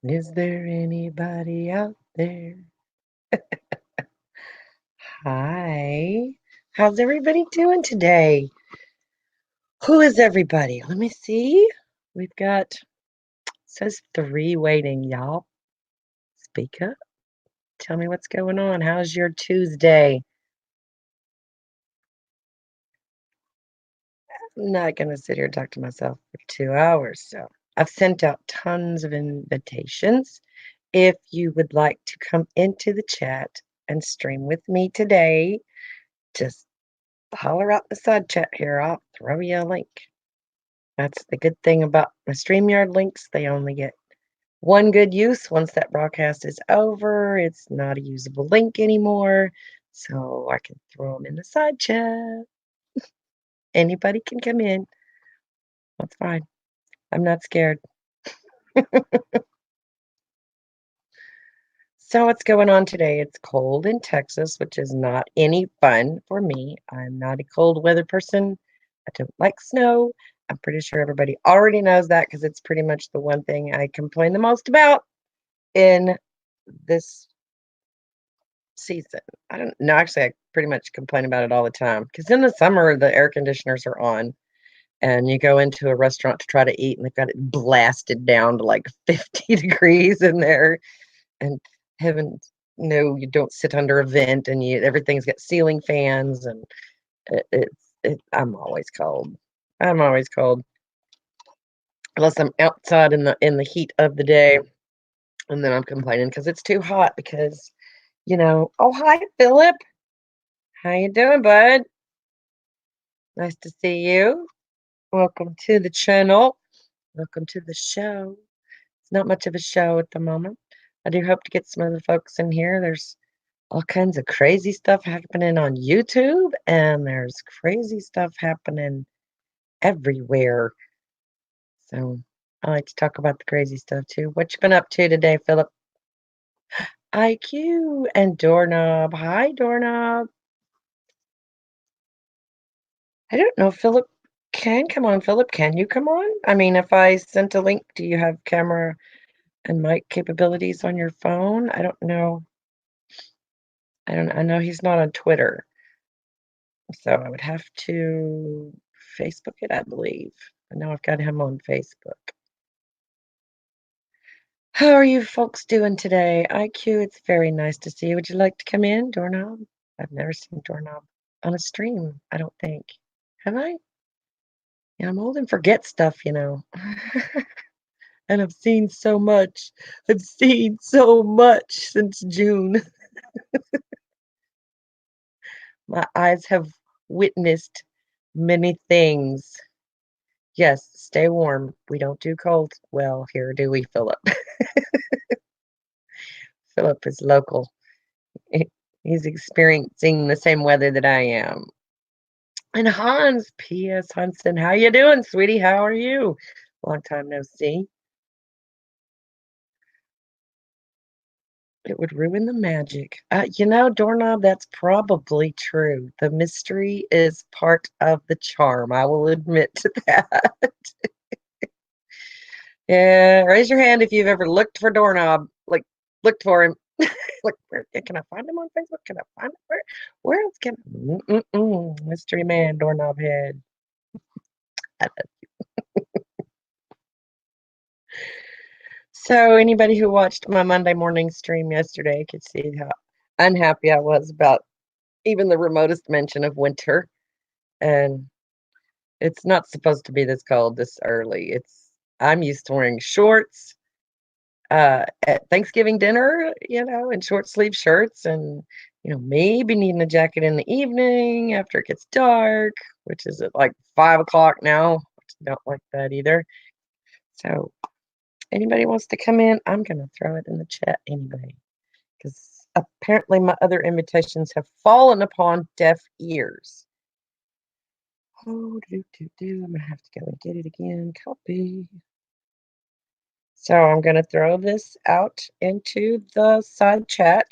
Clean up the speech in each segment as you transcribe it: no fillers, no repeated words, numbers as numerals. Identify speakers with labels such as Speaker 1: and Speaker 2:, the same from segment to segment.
Speaker 1: Is there anybody out there? Hi. How's everybody doing today? Who is everybody? Let me see. We've got, says three waiting, y'all. Speak up. Tell me what's going on. How's your Tuesday? I'm not going to sit here and talk to myself for 2 hours. So I've sent out tons of invitations. If you would like to come into the chat and stream with me today, just holler out the side chat here. I'll throw you a link. That's the good thing about my StreamYard links. They only get one good use. Once that broadcast is over, it's not a usable link anymore. So I can throw them in the side chat. Anybody can come in. That's fine. I'm not scared. So what's going on today? It's cold in Texas, which is not any fun for me. I'm not a cold weather person. I don't like snow. I'm pretty sure everybody already knows that because it's pretty much the one thing I complain the most about in this season. I don't know. Actually, I pretty much complain about it all the time because in the summer, the air conditioners are on and you go into a restaurant to try to eat and they've got it blasted down to like 50 degrees in there. And heaven, no, you don't sit under a vent and everything's got ceiling fans and I'm always cold. I'm always cold unless I'm outside in the heat of the day, and then I'm complaining because it's too hot because oh, hi, Philip. How you doing, bud? Nice to see you. Welcome to the channel. Welcome to the show. It's not much of a show at the moment. I do hope to get some other folks in here. There's all kinds of crazy stuff happening on YouTube, and there's crazy stuff happening everywhere. So I like to talk about the crazy stuff too. What you been up to today, Philip? IQ and Doorknob. Hi, Doorknob. I don't know, Philip can come on. Philip, can you come on? I mean, if I sent a link, do you have camera and mic capabilities on your phone? I don't know. I know he's not on Twitter, so I would have to Facebook it, I believe. I know I've got him on Facebook. How are you folks doing today? IQ, it's very nice to see you. Would you like to come in, Doorknob? I've never seen Doorknob on a stream, I don't think. Have I? Yeah, I'm old and forget stuff. And I've seen so much. I've seen so much since June. My eyes have witnessed many things. Yes, stay warm. We don't do cold well here, do we, Philip? Philip is local. He's experiencing the same weather that I am. And Hans, P.S. Hansen, how you doing, sweetie? How are you? Long time no see. It would ruin the magic. Doorknob, that's probably true. The mystery is part of the charm. I will admit to that. Yeah, raise your hand if you've ever looked for Doorknob. Like, looked for him. Like, where can I find him on Facebook? Can I find him? Where else can mystery man, Doorknob head. So anybody who watched my Monday morning stream yesterday could see how unhappy I was about even the remotest mention of winter. And it's not supposed to be this cold this early. I'm used to wearing shorts at Thanksgiving dinner, and short sleeve shirts and maybe needing a jacket in the evening after it gets dark, which is at like 5 o'clock now. Which I don't like that either. So anybody wants to come in, I'm gonna throw it in the chat anyway. Because apparently my other invitations have fallen upon deaf ears. Oh, I'm gonna have to go and get it again. Copy. So I'm gonna throw this out into the side chat.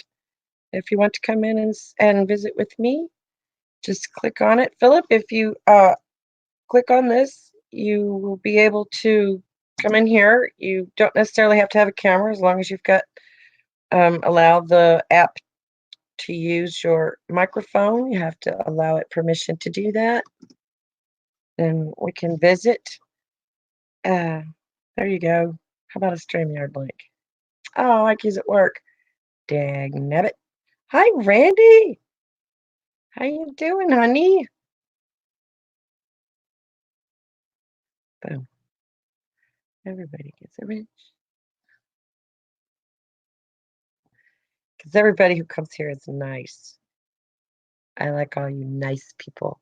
Speaker 1: If you want to come in and visit with me, just click on it. Philip, if you click on this, you will be able to come in here. You don't necessarily have to have a camera as long as you've got allow the app to use your microphone. You have to allow it permission to do that. Then we can visit. Uh, there you go. How about a StreamYard link? Oh, I use at work. Dag nabbit. Hi, Randy. How you doing, honey? Boom. Everybody gets a wrench. Because everybody who comes here is nice. I like all you nice people.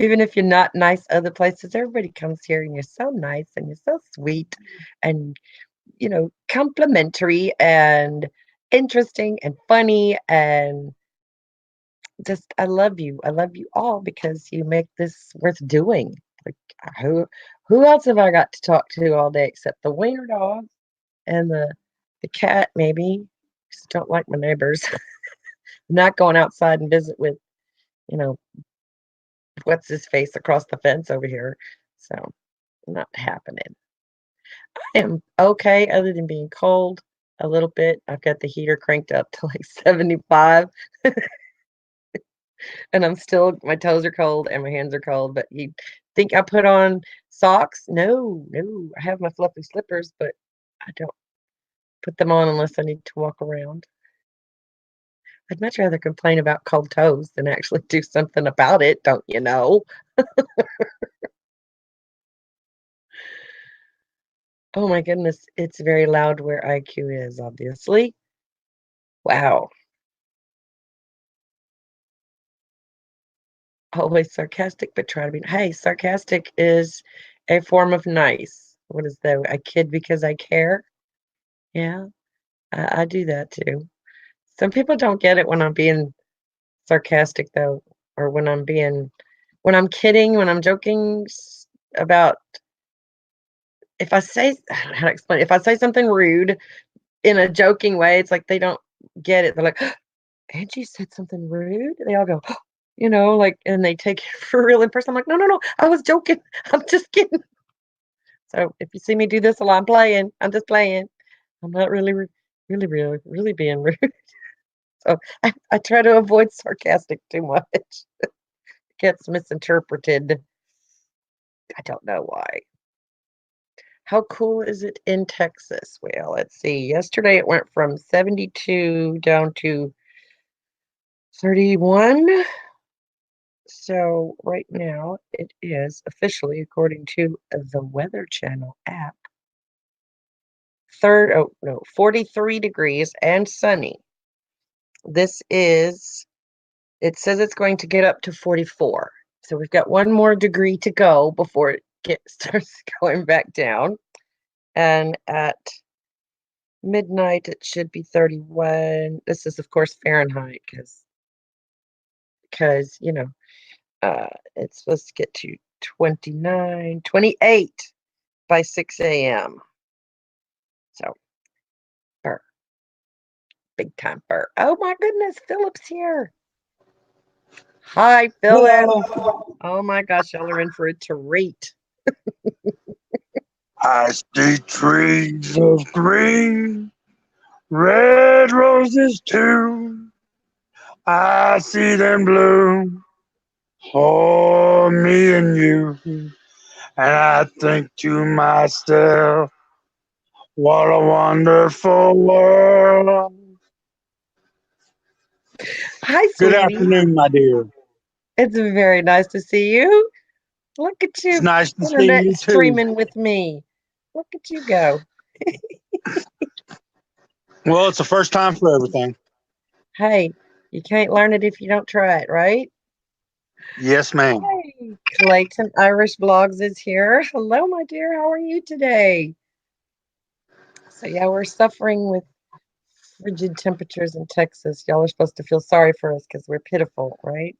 Speaker 1: Even if you're not nice other places, everybody comes here and you're so nice and you're so sweet and, complimentary and interesting and funny and just I love you. I love you all because you make this worth doing. Like who else have I got to talk to all day except the wiener dog and the cat maybe. Just don't like my neighbors. Not going outside and visit with, you know, what's his face across the fence over here. So not happening. I am okay other than being cold a little bit. I've got the heater cranked up to like 75 and I'm still my toes are cold and my hands are cold, but you think I put on socks? No, no. I have my fluffy slippers, but I don't put them on unless I need to walk around. I'd much rather complain about cold toes than actually do something about it, don't you know? Oh my goodness, it's very loud where IQ is, obviously. Wow. Always sarcastic, but try to be. Hey, sarcastic is a form of nice. What is that? I kid because I care. Yeah, I do that too. Some people don't get it when I'm being sarcastic, though, or when I'm kidding, when I'm joking about if I say, I don't know how to explain it. If I say something rude in a joking way, it's like they don't get it. They're like, Angie said something rude. They all go, like, and they take it for real in person. I'm like, no, no, no, I was joking. I'm just kidding. So if you see me do this a lot, I'm playing. I'm just playing. I'm not really being rude. So I try to avoid sarcastic too much. It gets misinterpreted. I don't know why. How cool is it in Texas? Well, let's see. Yesterday it went from 72 down to 31. So right now it is officially, according to the Weather Channel app, 43 degrees and sunny. It says it's going to get up to 44. So we've got one more degree to go before it starts going back down. And at midnight, it should be 31. This is, of course, Fahrenheit because it's supposed to get to 29, 28 by 6 a.m. So, burr, big time burr. Oh my goodness, Philip's here. Hi, Philip.
Speaker 2: Hello.
Speaker 1: Oh my gosh, y'all are in for a treat.
Speaker 2: I see trees of green, red roses too. I see them bloom for me and you. And I think to myself, what a wonderful world.
Speaker 1: Hi,
Speaker 2: Good
Speaker 1: sweetie.
Speaker 2: afternoon, my dear.
Speaker 1: It's very nice to see you. Look at
Speaker 2: It's
Speaker 1: you,
Speaker 2: nice to see
Speaker 1: internet
Speaker 2: you too.
Speaker 1: streaming with me. Look at you go.
Speaker 2: Well, it's the first time for everything.
Speaker 1: Hey, you can't learn it if you don't try it, right?
Speaker 2: Yes, ma'am.
Speaker 1: Hey, Clayton Irish Blogs is here. Hello, my dear. How are you today? So, yeah, we're suffering with frigid temperatures in Texas. Y'all are supposed to feel sorry for us because we're pitiful, right?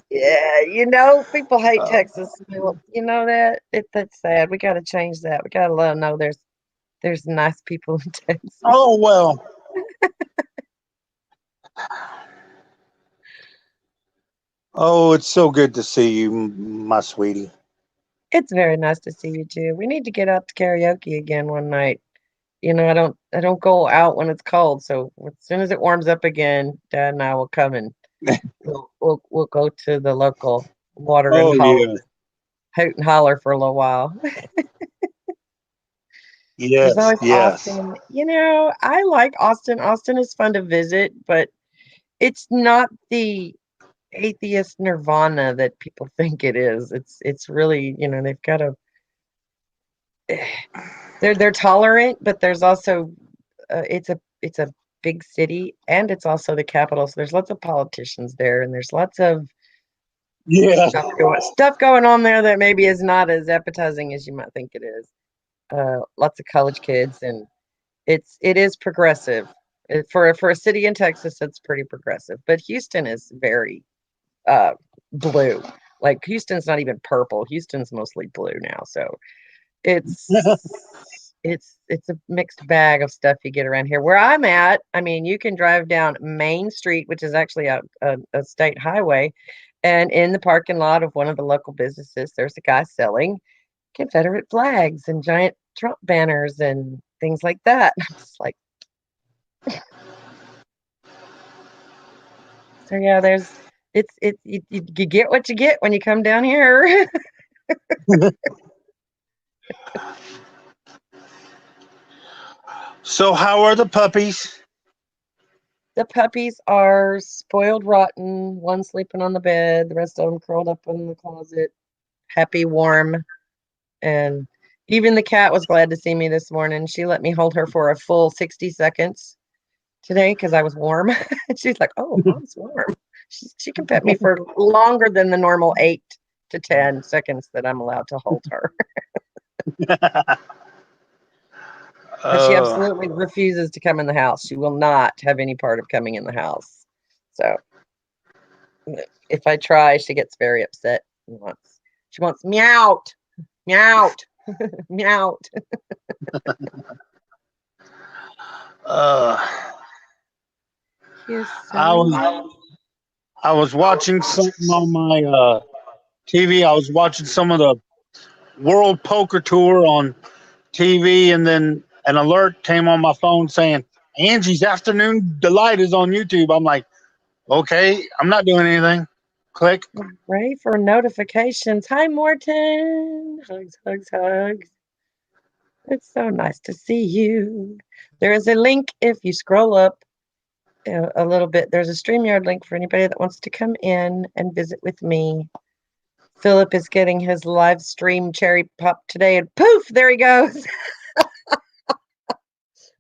Speaker 1: Yeah, people hate
Speaker 2: Uh,
Speaker 1: Texas. Well, you know that? That's sad. We got to change that. We got to let them know there's nice people in Texas.
Speaker 2: oh, well, Oh, it's so good to see you, my sweetie.
Speaker 1: It's very nice to see you too. We need to get out to karaoke again one night. I don't go out when it's cold, so as soon as it warms up again, Dad and I will come and we'll go to the local watering
Speaker 2: Oh
Speaker 1: hole,
Speaker 2: yeah,
Speaker 1: hoot and holler for a little while. There's
Speaker 2: yes,
Speaker 1: always
Speaker 2: yes,
Speaker 1: Austin. I like Austin. Austin is fun to visit, but it's not the atheist nirvana that people think it is. It's really, they've got a they're tolerant, but there's also it's a big city and it's also the capital. So there's lots of politicians there and there's lots of
Speaker 2: yeah,
Speaker 1: stuff going on there that maybe is not as appetizing as you might think it is. Lots of college kids and it is progressive. For a city in Texas, it's pretty progressive. But Houston is very uh blue. Like Houston's not even purple. Houston's mostly blue now. So it's a mixed bag of stuff you get around here. Where I'm at, I mean, you can drive down Main Street, which is actually a state highway, and in the parking lot of one of the local businesses, there's a guy selling Confederate flags and giant Trump banners and things like that. I'm just like, so yeah, you get what you get when you come down here.
Speaker 2: So how are the puppies?
Speaker 1: The puppies are spoiled rotten, one sleeping on the bed, the rest of them curled up in the closet, happy, warm. And even the cat was glad to see me this morning. She let me hold her for a full 60 seconds today because I was warm. She's like, "Oh, mom's warm." She can pet me for longer than the normal 8 to 10 seconds that I'm allowed to hold her. But she
Speaker 2: Oh,
Speaker 1: absolutely refuses to come in the house. She will not have any part of coming in the house. So if I try, she gets very upset and she wants meowed, meowed, meowed.
Speaker 2: uh,
Speaker 1: He's
Speaker 2: I
Speaker 1: so
Speaker 2: was I was watching something on my TV. I was watching some of the World Poker Tour on TV, and then an alert came on my phone saying Angie's Afternoon Delight is on YouTube. I'm like, okay, I'm not doing anything. Click.
Speaker 1: ready for notifications. Hi, Morton. Hugs, hugs, hugs. It's so nice to see you. There is a link if you scroll up a little bit. There's a StreamYard link for anybody that wants to come in and visit with me. Philip is getting his live stream cherry pop today, and poof, there he goes.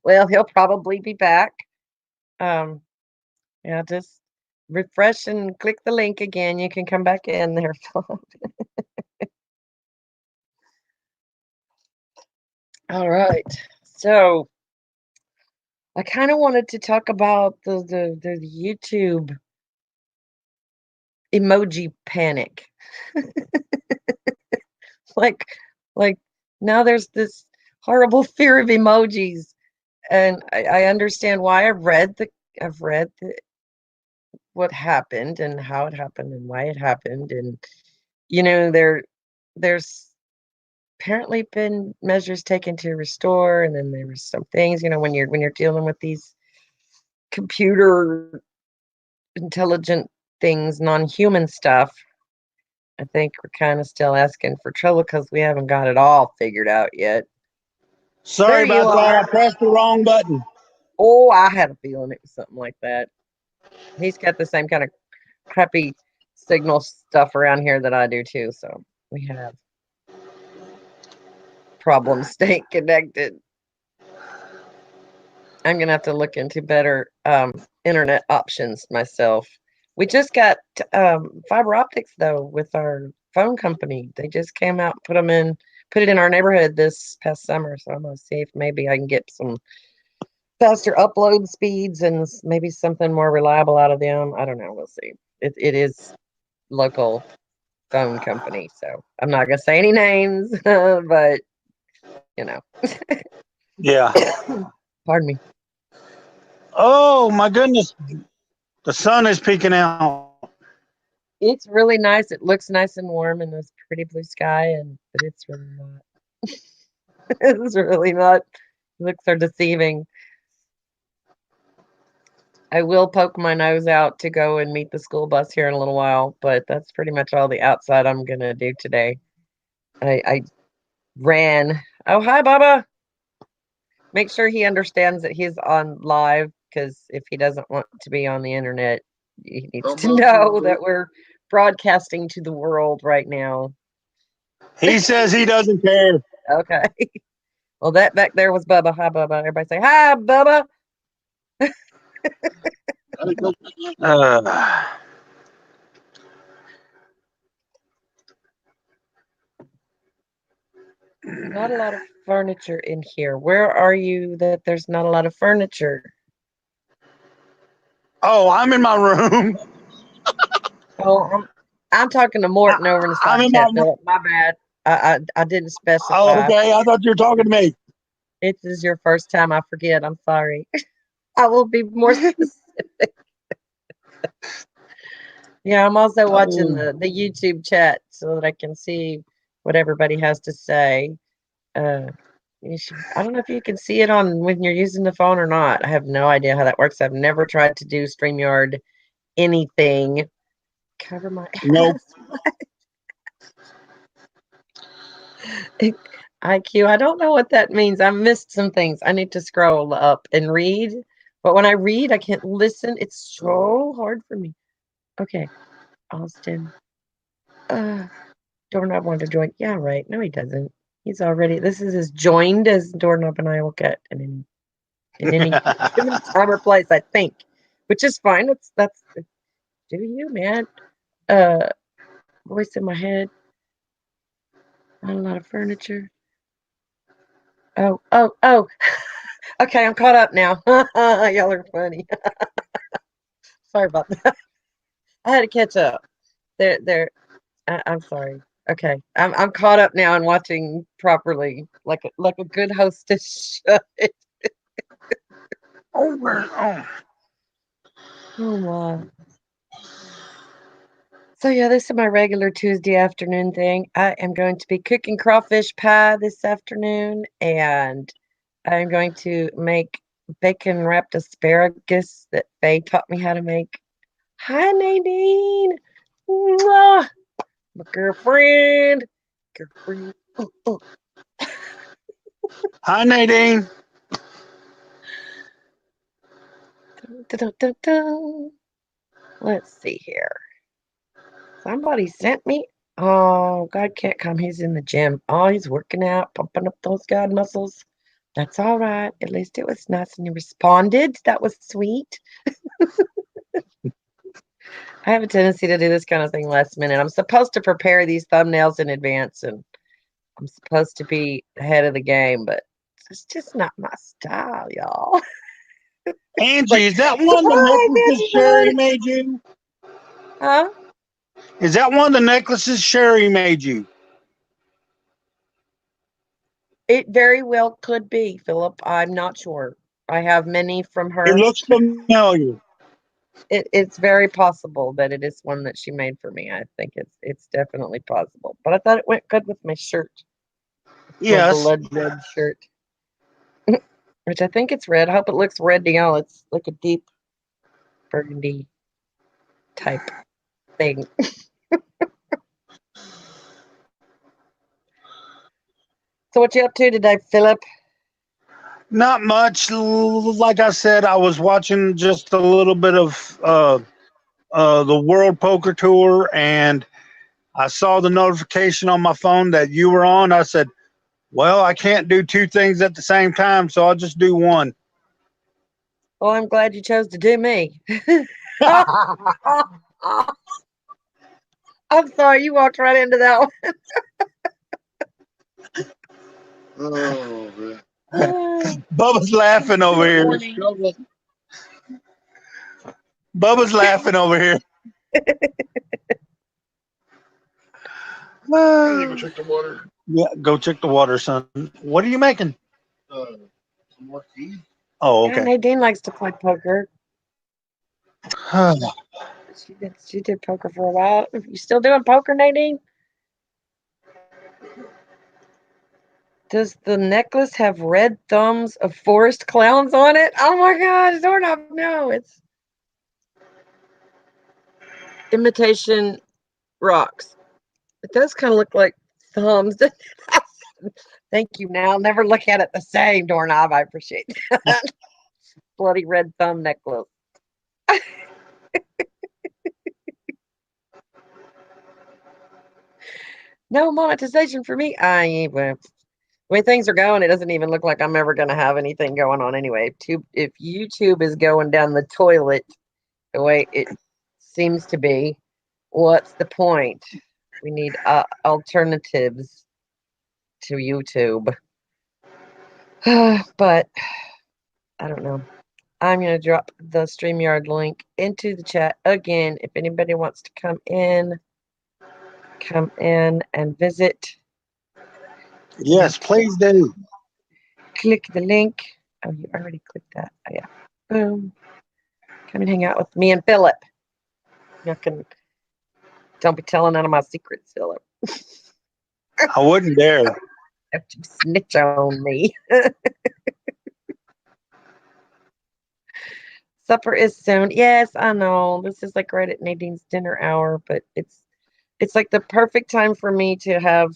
Speaker 1: Well, he'll probably be back. Um, yeah, just refresh and click the link again. You can come back in there, Philip. All right. So I kind of wanted to talk about the YouTube emoji panic. Like like now there's this horrible fear of emojis, and I understand why. I've read what happened and how it happened and why it happened, and there's apparently been measures taken to restore, and then there was some things, when you're dealing with these computer intelligent things, non-human stuff. I think we're kind of still asking for trouble because we haven't got it all figured out yet.
Speaker 2: Sorry
Speaker 1: There you
Speaker 2: about that. I
Speaker 1: are.
Speaker 2: pressed the wrong button.
Speaker 1: Oh, I had a feeling it was something like that. He's got the same kind of crappy signal stuff around here that I do too. So we have problems staying connected. I'm gonna have to look into better internet options myself. We just got fiber optics though with our phone company. They just came out, put it in our neighborhood this past summer. So I'm gonna see if maybe I can get some faster upload speeds and maybe something more reliable out of them. I don't know. We'll see. It is local phone company, so I'm not gonna say any names, but you know,
Speaker 2: Yeah.
Speaker 1: pardon me.
Speaker 2: Oh my goodness. The sun is peeking out.
Speaker 1: It's really nice. It looks nice and warm in this pretty blue sky, and but it's really not. It's really not. Looks are deceiving. I will poke my nose out to go and meet the school bus here in a little while, but that's pretty much all the outside I'm gonna do today. I ran. Oh, hi, Baba. Make sure he understands that he's on live because if he doesn't want to be on the internet, he needs to know that we're broadcasting to the world right now.
Speaker 2: He says he doesn't care.
Speaker 1: Okay. Well, that back there was Bubba. Hi, Bubba. Everybody say hi, Bubba.
Speaker 2: Uh,
Speaker 1: Not a lot of furniture in here. Where are you that there's not a lot of furniture?
Speaker 2: oh, I'm in my room.
Speaker 1: Oh, I'm talking to
Speaker 2: I,
Speaker 1: Morton over in the
Speaker 2: I'm
Speaker 1: side
Speaker 2: in
Speaker 1: chat,
Speaker 2: my.
Speaker 1: Philip. My bad. I didn't
Speaker 2: Oh,
Speaker 1: specify.
Speaker 2: okay. I thought you were talking to me.
Speaker 1: This is your first time. I forget. I'm sorry. I will be more specific. Yeah, I'm also watching
Speaker 2: Oh,
Speaker 1: the YouTube chat so that I can see what everybody has to say. Uh, I don't know if you can see it on when you're using the phone or not. I have no idea how that works. I've never tried to do StreamYard anything. Cover my
Speaker 2: nope.
Speaker 1: ass. IQ. I don't know what that means. I missed some things. I need to scroll up and read. But when I read, I can't listen. It's so hard for me. Okay, Austin. Uh, Doorknob wanted to join. Yeah, right. No, he doesn't. He's already. This is as joined as Doorknob and I will get in any given time or place. I think, which is fine. That's do you, man. Uh, voice in my head. Not a lot of furniture. Oh, oh, oh. Okay, I'm caught up now. Y'all are funny. Sorry about that. I had to catch up. There. I'm sorry. Okay, I'm caught up now and watching properly, like a good hostess should.
Speaker 2: Oh.
Speaker 1: Oh my. So yeah, this is my regular Tuesday afternoon thing. I am going to be cooking crawfish pie this afternoon, and I'm going to make bacon wrapped asparagus that Faye taught me how to make. Hi, Nadine. Mwah! My girlfriend. Girlfriend. Oh.
Speaker 2: Hi, Nadine.
Speaker 1: Dun, dun, dun, dun. Let's see here. Somebody sent me. Oh, God can't come. He's in the gym. Oh, he's working out, pumping up those God muscles. That's all right. At least it was nice and he responded. That was sweet. I have a tendency to do this kind of thing last minute. I'm supposed to prepare these thumbnails in advance and I'm supposed to be ahead of the game, but it's just not my style, y'all. It's
Speaker 2: Angie,
Speaker 1: like,
Speaker 2: is that one of the
Speaker 1: surprise,
Speaker 2: necklaces
Speaker 1: Auntie
Speaker 2: Sherry
Speaker 1: Bud.
Speaker 2: made you?
Speaker 1: Huh?
Speaker 2: Is that one of the necklaces Sherry made you?
Speaker 1: It very well could be, Philip. I'm not sure. I have many from
Speaker 2: It
Speaker 1: her.
Speaker 2: looks familiar.
Speaker 1: It's very possible that it is one that she made for me. I think it's definitely possible. But I thought it went good with my shirt, my
Speaker 2: Yes.
Speaker 1: blood red shirt, which I think it's red. I hope it looks red to y'all. It's like a deep burgundy type thing. So what you up to today, Philip?
Speaker 2: Not much. Like I said, I was watching just a little bit of the World Poker Tour, and I saw the notification on my phone that you were on. I said, "Well, I can't do two things at the same time, so I'll just do one."
Speaker 1: Well, I'm glad you chose to do me. I'm sorry, you walked right into that
Speaker 3: Oh, man.
Speaker 1: one.
Speaker 2: Bubba's laughing over
Speaker 3: Good
Speaker 2: here.
Speaker 3: morning.
Speaker 2: Bubba's laughing over here.
Speaker 3: I need to go check the water.
Speaker 2: Yeah, go check the water, son. What are you making?
Speaker 3: Uh, some more tea.
Speaker 2: Oh,
Speaker 1: Yeah,
Speaker 2: okay.
Speaker 1: Nadine likes to play poker. She did poker for a while. You still doing poker, Nadine? Does the necklace have red thumbs of forest clowns on it? Oh my God, doorknob! No, it's imitation rocks. It does kind of look like thumbs. Thank you. Now I'll never look at it the same, doorknob. I appreciate that. Bloody red thumb necklace. No monetization for me. Well, the way things are going, it doesn't even look like I'm ever going to have anything going on anyway. If YouTube is going down the toilet the way it seems to be, what's the point? We need alternatives to YouTube. But I don't know. I'm going to drop the StreamYard link into the chat again. If anybody wants to come in and visit.
Speaker 2: Yes, please do.
Speaker 1: Click the link. Oh, you already clicked that. Oh, yeah. Boom. Come and hang out with me and Philip. Don't be telling none of my secrets, Philip.
Speaker 2: I wouldn't dare.
Speaker 1: Don't you snitch on me. Supper is soon. Yes, I know. This is like right at Nadine's dinner hour, but it's like the perfect time for me to have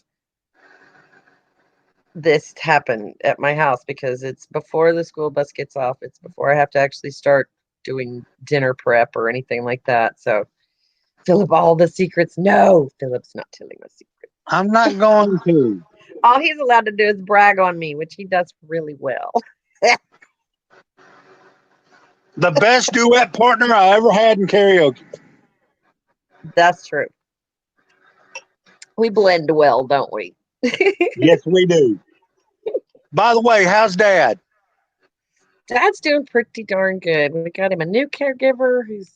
Speaker 1: this happen at my house because it's before the school bus gets off. It's before I have to actually start doing dinner prep or anything like that. So, Philip, all the secrets. No, Philip's not telling us secrets.
Speaker 2: I'm not going to.
Speaker 1: All he's allowed to do is brag on me, which he does really well.
Speaker 2: The best duet partner I ever had in karaoke.
Speaker 1: That's true. We blend well, don't we?
Speaker 2: Yes, we do. By the way, how's Dad?
Speaker 1: Dad's doing pretty darn good. We got him a new caregiver who's,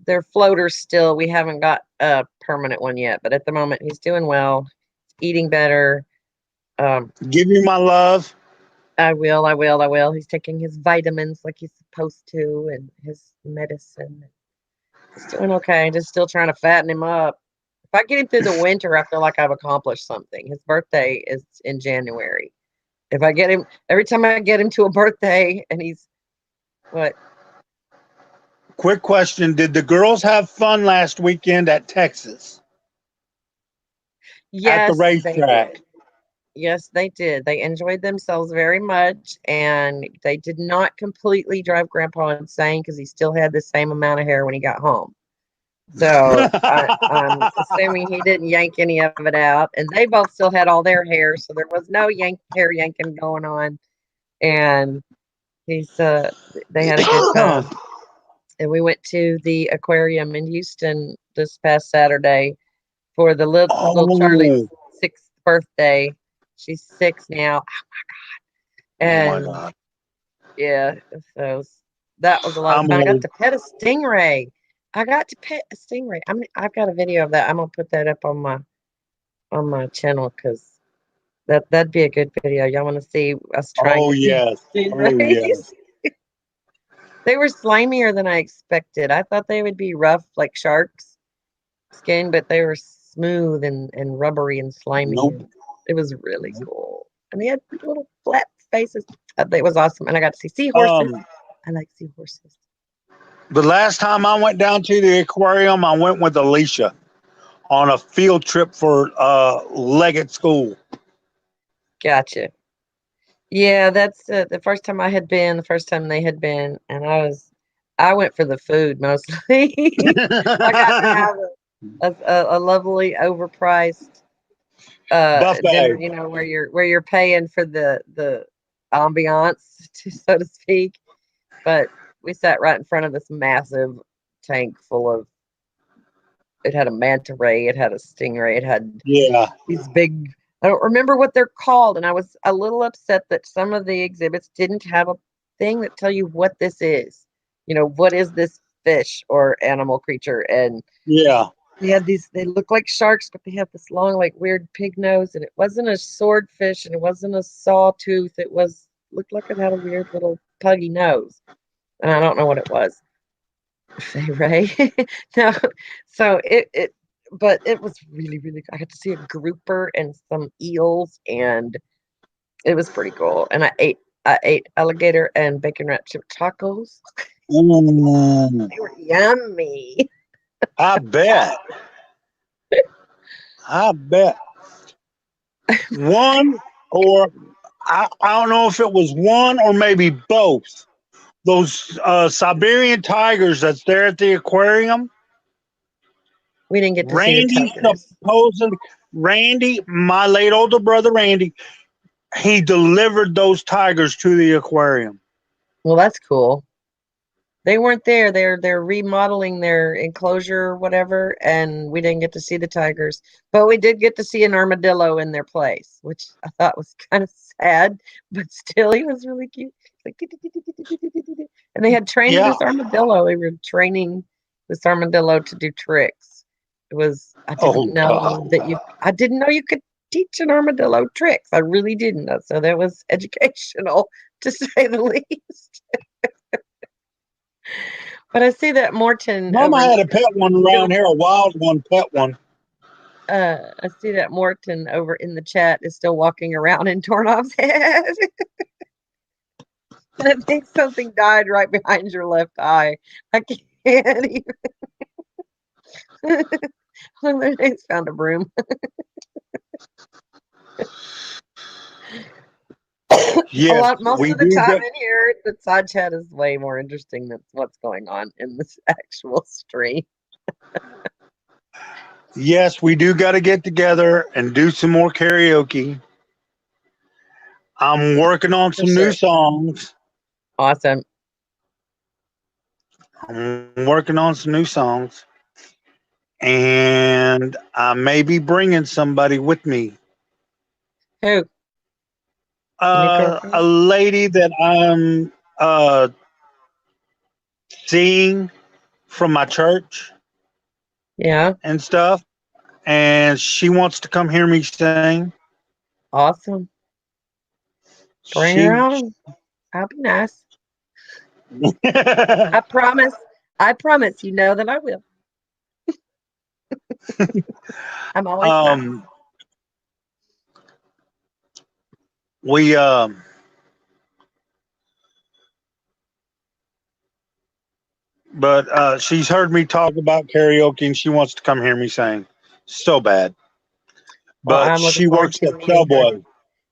Speaker 1: they're floaters still. We haven't got a permanent one yet, but at the moment he's doing well, eating better.
Speaker 2: Give you my love.
Speaker 1: I will. He's taking his vitamins like he's supposed to and his medicine. He's doing okay. Just still trying to fatten him up. If I get him through the winter, I feel like I've accomplished something. His birthday is in January. If I get him, every time I get him to a birthday and he's, what?
Speaker 2: Quick question. Did the girls have fun last weekend at Texas? At the
Speaker 1: Yes, they
Speaker 2: racetrack?
Speaker 1: did. Yes, they did. They enjoyed themselves very much, and they did not completely drive Grandpa insane because he still had the same amount of hair when he got home. So I'm assuming he didn't yank any of it out, and they both still had all their hair, so there was no hair yanking going on. And they had a good time. And we went to the aquarium in Houston this past Saturday for the little Charlie's
Speaker 2: Oh,
Speaker 1: 6th birthday. She's 6 now.
Speaker 2: oh my
Speaker 1: And
Speaker 2: God.
Speaker 1: yeah, so that was a lot of
Speaker 2: I'm
Speaker 1: fun. I got
Speaker 2: old.
Speaker 1: to pet a stingray. I got to pet a stingray. I've got a video of that. I'm gonna put that up on my channel because that'd be a good video. Y'all want to see us trying
Speaker 2: Oh,
Speaker 1: to feed
Speaker 2: yes. Oh,
Speaker 1: stingrays?
Speaker 2: yes.
Speaker 1: They were slimier than I expected. I thought they would be rough like sharks skin, but they were smooth and rubbery and slimy.
Speaker 2: Nope.
Speaker 1: And it was really cool. And they had little flat faces. It was awesome. And I got to see seahorses. I like seahorses.
Speaker 2: The last time I went down to the aquarium, I went with Alicia on a field trip for Leggett School.
Speaker 1: Gotcha. Yeah, that's the first time I had been, the first time they had been, and I went for the food mostly. I got to have a lovely overpriced dinner,
Speaker 2: Buffet.
Speaker 1: where you're paying for the ambiance, so to speak. But we sat right in front of this massive tank full of. It had a manta ray, it had a stingray, it had
Speaker 2: Yeah.
Speaker 1: these big. I don't remember what they're called, and I was a little upset that some of the exhibits didn't have a thing that tell you what this is. What is this fish or animal creature? And
Speaker 2: Yeah.
Speaker 1: they had these. They look like sharks, but they have this long, like weird pig nose, and it wasn't a swordfish, and it wasn't a sawtooth. Looked like it had a weird little puggy nose, and I don't know what it was. Say Ray. No, so but it was really, really I got to see a grouper and some eels, and it was pretty cool, and I ate alligator and bacon wrapped chip tacos.
Speaker 2: Mm,
Speaker 1: They were yummy.
Speaker 2: I bet. I bet. One or I don't know if it was one or maybe both. Those Siberian tigers that's there at the aquarium.
Speaker 1: We didn't get to see the
Speaker 2: Randy
Speaker 1: tigers.
Speaker 2: supposedly, Randy, my late older brother Randy, he delivered those tigers to the aquarium.
Speaker 1: Well, that's cool. They weren't there. They're remodeling their enclosure or whatever, and we didn't get to see the tigers. But we did get to see an armadillo in their place, which I thought was kind of sad, but still he was really cute. Like, and they had trained
Speaker 2: Yeah.
Speaker 1: this armadillo. They were training this armadillo to do tricks. It was
Speaker 2: Oh God.
Speaker 1: I didn't know you could teach an armadillo tricks. I really didn't. So that was educational to say the least. But I see that Morton
Speaker 2: Mama
Speaker 1: over in
Speaker 2: had a pet one around here, a wild one, pet one.
Speaker 1: I see that Morton over in the chat is still walking around in torn off head. And I think something died right behind your left eye. I can't even. He's found a broom.
Speaker 2: Yes,
Speaker 1: Most
Speaker 2: we
Speaker 1: of the
Speaker 2: do
Speaker 1: time
Speaker 2: get.
Speaker 1: in here, the side chat is way more interesting than what's going on in this actual stream.
Speaker 2: Yes, we do got to get together and do some more karaoke. I'm working on
Speaker 1: For
Speaker 2: some new
Speaker 1: sure.
Speaker 2: songs.
Speaker 1: Awesome.
Speaker 2: I'm working on some new songs, and I may be bringing somebody with me.
Speaker 1: Who? A new
Speaker 2: A
Speaker 1: girlfriend?
Speaker 2: lady that I'm seeing from my church
Speaker 1: Yeah.
Speaker 2: and stuff, and she wants to come hear me sing.
Speaker 1: Awesome. Bring her
Speaker 2: She,
Speaker 1: on. That'll be nice. I promise. I promise you know that I will. I'm always nice.
Speaker 2: um, we but she's heard me talk about karaoke and she wants to come hear me sing so bad.
Speaker 1: Well,
Speaker 2: But
Speaker 1: I'm looking
Speaker 2: she
Speaker 1: forward
Speaker 2: works
Speaker 1: to
Speaker 2: at
Speaker 1: meeting her.
Speaker 2: Subway.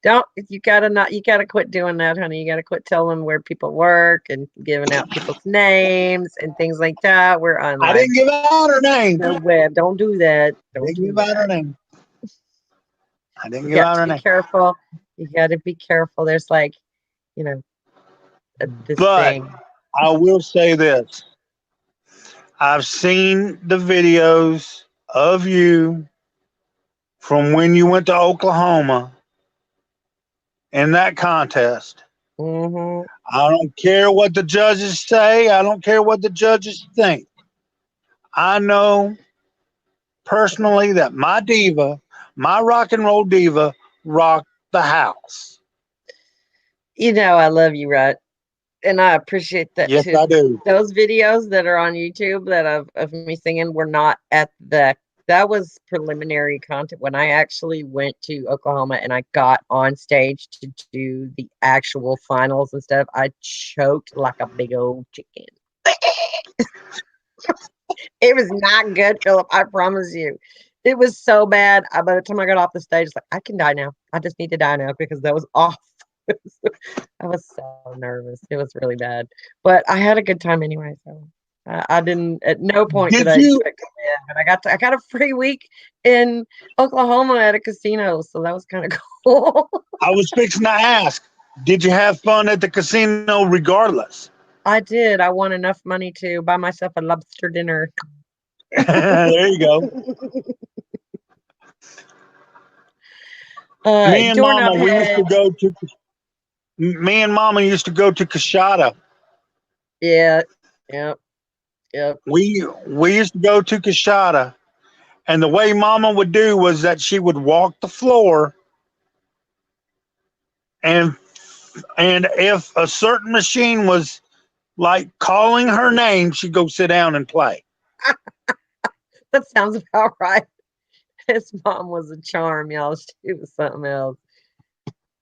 Speaker 1: Don't you gotta not you gotta quit doing that, honey. You gotta quit telling them where people work and giving out people's names and things like that. We're on
Speaker 2: I
Speaker 1: like
Speaker 2: didn't give out her name.
Speaker 1: the web. Don't do that.
Speaker 2: I
Speaker 1: Don't
Speaker 2: didn't
Speaker 1: do
Speaker 2: give out her
Speaker 1: that.
Speaker 2: name. I didn't
Speaker 1: You
Speaker 2: give
Speaker 1: got
Speaker 2: out
Speaker 1: to
Speaker 2: her
Speaker 1: be
Speaker 2: name.
Speaker 1: careful. You got to be careful. There's like, you know, this
Speaker 2: But
Speaker 1: thing.
Speaker 2: I will say this. I've seen the videos of you from when you went to Oklahoma in that contest.
Speaker 1: Hmm.
Speaker 2: I don't care what the judges say. I don't care what the judges think. I know personally that my diva, my rock and roll diva, rocked the house.
Speaker 1: You know, I love you, right? And I appreciate that
Speaker 2: Yes,
Speaker 1: too.
Speaker 2: I do.
Speaker 1: Those videos that are on YouTube that of me singing were not at the that was preliminary content when I actually went to Oklahoma and I got on stage to do the actual finals and stuff. I choked like a big old chicken. It was not good, Philip. I promise you. It was so bad. By the time I got off the stage, like I can die now. I just need to die now because that was awful. I was so nervous. It was really bad, but I had a good time anyway. So I didn't. At no point did
Speaker 2: Did
Speaker 1: I
Speaker 2: you?
Speaker 1: expect to win, but I got a free week in Oklahoma at a casino, so that was kind of cool.
Speaker 2: I was fixing to ask. Did you have fun at the casino regardless?
Speaker 1: I did. I won enough money to buy myself a lobster dinner.
Speaker 2: There you go. Me and Mama,
Speaker 1: Doorknob
Speaker 2: we used to
Speaker 1: head.
Speaker 2: go to. Me and Mama used to go to Kashada.
Speaker 1: Yeah. Yep. Yep.
Speaker 2: We used to go to Kashada, and the way Mama would do was that she would walk the floor, and if a certain machine was like calling her name, she'd go sit down and play.
Speaker 1: That sounds about right. His mom was a charm, y'all. She was something else.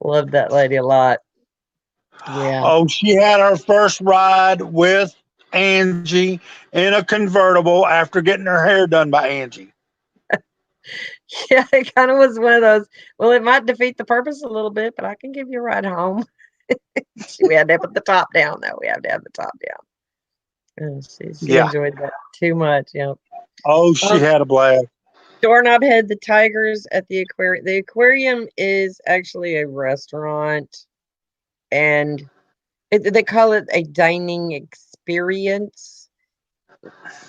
Speaker 1: Loved that lady a lot. Yeah.
Speaker 2: Oh, she had her first ride with Angie in a convertible after getting her hair done by Angie.
Speaker 1: Yeah, it kind of was one of those. Well, it might defeat the purpose a little bit, but I can give you a ride home. We had to put the top down, though. We have to have the top down. And she
Speaker 2: Yeah.
Speaker 1: enjoyed that too much. Yeah.
Speaker 2: Oh, she
Speaker 1: Um,
Speaker 2: had a blast.
Speaker 1: Doorknob Head, the tigers at the aquarium. The aquarium is actually a restaurant, and they call it a dining experience.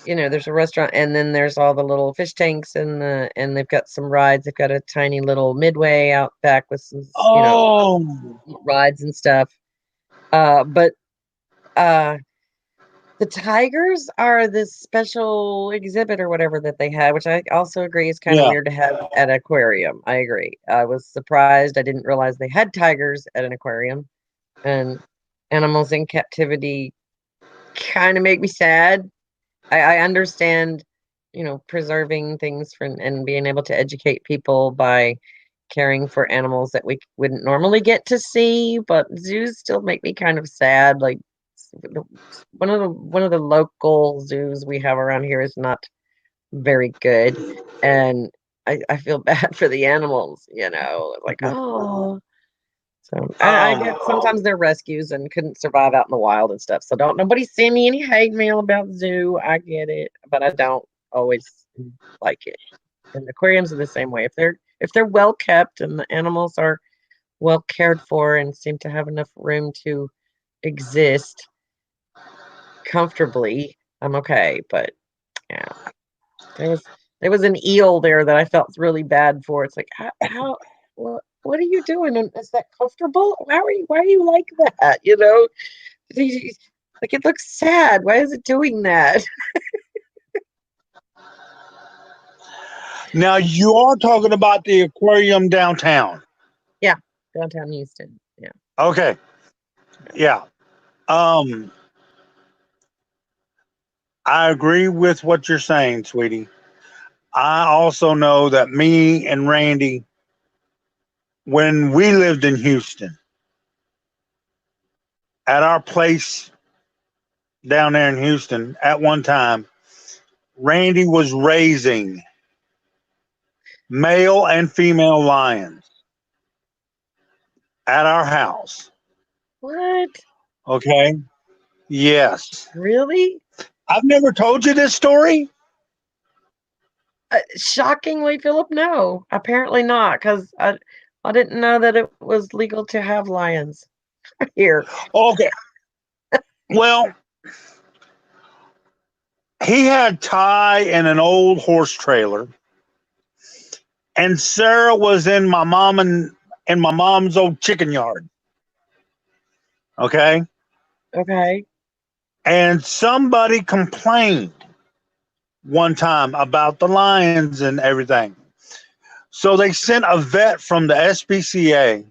Speaker 1: There's a restaurant, and then there's all the little fish tanks, and they've got some rides. They've got a tiny little midway out back with some,
Speaker 2: Oh,
Speaker 1: rides and stuff. But uh, the tigers are this special exhibit or whatever that they had, which I also agree is kind of
Speaker 2: yeah.
Speaker 1: weird to have at an aquarium. I agree. I was surprised. I didn't realize they had tigers at an aquarium, and animals in captivity kind of make me sad. I understand, preserving things and being able to educate people by caring for animals that we wouldn't normally get to see, but zoos still make me kind of sad. Like one of the local zoos we have around here is not very good, and I feel bad for the animals. Like, oh. So I
Speaker 2: Um,
Speaker 1: get sometimes they're rescues and couldn't survive out in the wild and stuff. So don't nobody send me any hate mail about the zoo. I get it, but I don't always like it. And aquariums are the same way. If they're well kept and the animals are well cared for and seem to have enough room to exist comfortably, I'm okay. But yeah, there was there was an eel there that I felt really bad for. It's like how what are you doing? And is that comfortable? Why are you like that? Like it looks sad. Why is it doing that?
Speaker 2: now you are talking about the aquarium downtown.
Speaker 1: Yeah, downtown Houston. Yeah.
Speaker 2: Okay. Yeah. Um, I agree with what you're saying, sweetie. I also know that me and Randy, when we lived in Houston, at our place down there in Houston, at one time, Randy was raising male and female lions at our house.
Speaker 1: What?
Speaker 2: Okay. Yes.
Speaker 1: Really?
Speaker 2: I've never told you this story.
Speaker 1: Shockingly, Philip, no. Apparently not, because I didn't know that it was legal to have lions here.
Speaker 2: Okay. Well, he had Ty in an old horse trailer, and Sarah was in my mom and in my mom's old chicken yard. Okay.
Speaker 1: Okay.
Speaker 2: And somebody complained one time about the lions and everything. So they sent a vet from the SPCA.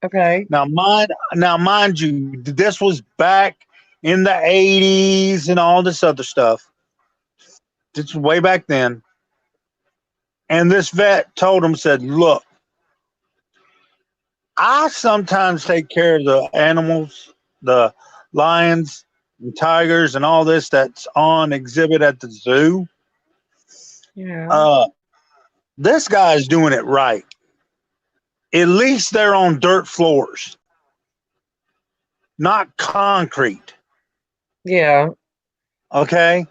Speaker 1: Okay.
Speaker 2: Now mind you, this was back in the 80s and all this other stuff. It's way back then. And this vet told him, said, look, I sometimes take care of the animals, the lions and tigers and all this that's on exhibit at the zoo.
Speaker 1: Yeah.
Speaker 2: Uh, this guy's doing it right. At least they're on dirt floors, not concrete.
Speaker 1: Yeah.
Speaker 2: Okay.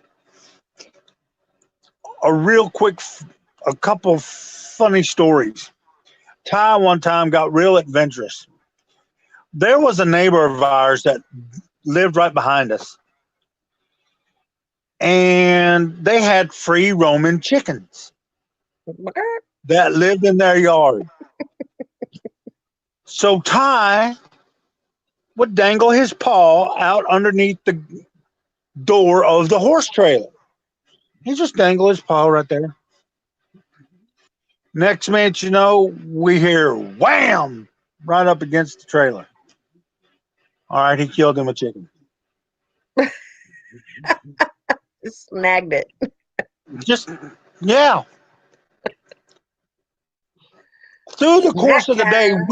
Speaker 2: A real quick, a couple funny stories. Ty one time got real adventurous. There was a neighbor of ours that lived right behind us, and they had free roaming chickens
Speaker 1: What?
Speaker 2: that lived in their yard. So Ty would dangle his paw out underneath the door of the horse trailer. He just dangle his paw right there. Next minute, we hear wham right up against the trailer. All right, he killed him a chicken.
Speaker 1: Snagged it.
Speaker 2: Just yeah. Through the
Speaker 1: Snack
Speaker 2: course of the day,
Speaker 1: time.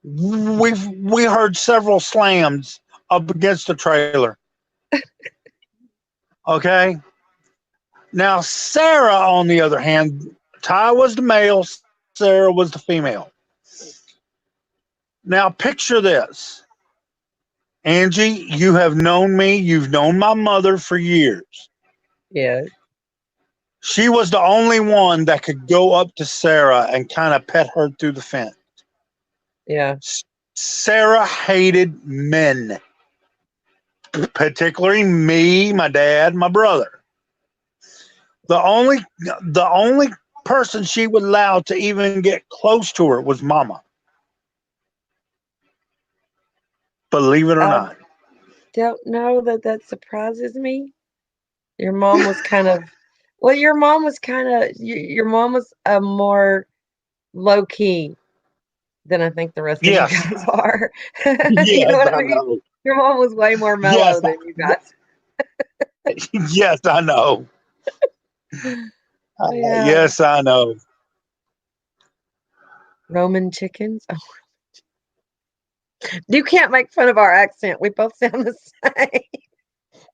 Speaker 2: we heard several slams up against the trailer. Okay. Now Sarah, on the other hand, Ty was the male, Sarah was the female. Now picture this. Angie, you have known me, you've known my mother for years.
Speaker 1: Yeah,
Speaker 2: She was the only one that could go up to Sarah and kind of pet her through the fence.
Speaker 1: yeah.
Speaker 2: Sarah hated men, particularly me, my dad, my brother. The only person she would allow to even get close to her was Mama. Believe it or
Speaker 1: I
Speaker 2: not.
Speaker 1: don't know that surprises me. Your mom was kind of, well, your mom was kind of, your mom was a more low key than I think the rest of you
Speaker 2: Yes.
Speaker 1: guys are. You know
Speaker 2: Yes,
Speaker 1: what I
Speaker 2: I
Speaker 1: mean?
Speaker 2: know.
Speaker 1: Your mom was way more
Speaker 2: Yes,
Speaker 1: mellow than you guys.
Speaker 2: yes, I know.
Speaker 1: Yeah.
Speaker 2: Yes, I know.
Speaker 1: Roman chickens. Oh, you can't make fun of our accent. We both sound the same.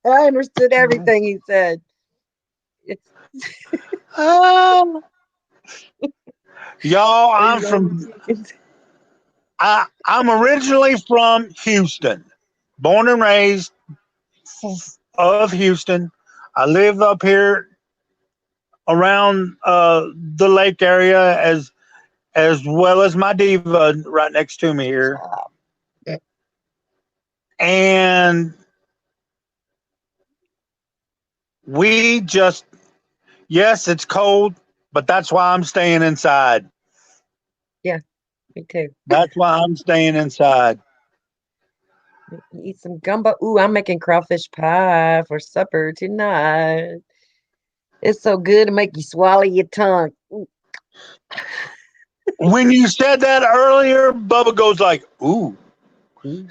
Speaker 1: I understood everything he said. It's
Speaker 2: Um, y'all,
Speaker 1: are you Roman chickens?
Speaker 2: I'm originally from Houston, born and raised of Houston. I live up here around the lake area as well as my diva right next to me here.
Speaker 1: Stop.
Speaker 2: And we just, yes, it's cold, but that's why I'm staying inside.
Speaker 1: Yeah, me too.
Speaker 2: That's why I'm staying inside.
Speaker 1: Eat some gumbo. Ooh, I'm making crawfish pie for supper tonight. It's so good to make you swallow your tongue. Ooh,
Speaker 2: When you said that earlier, Bubba goes like, "Ooh,
Speaker 1: ooh.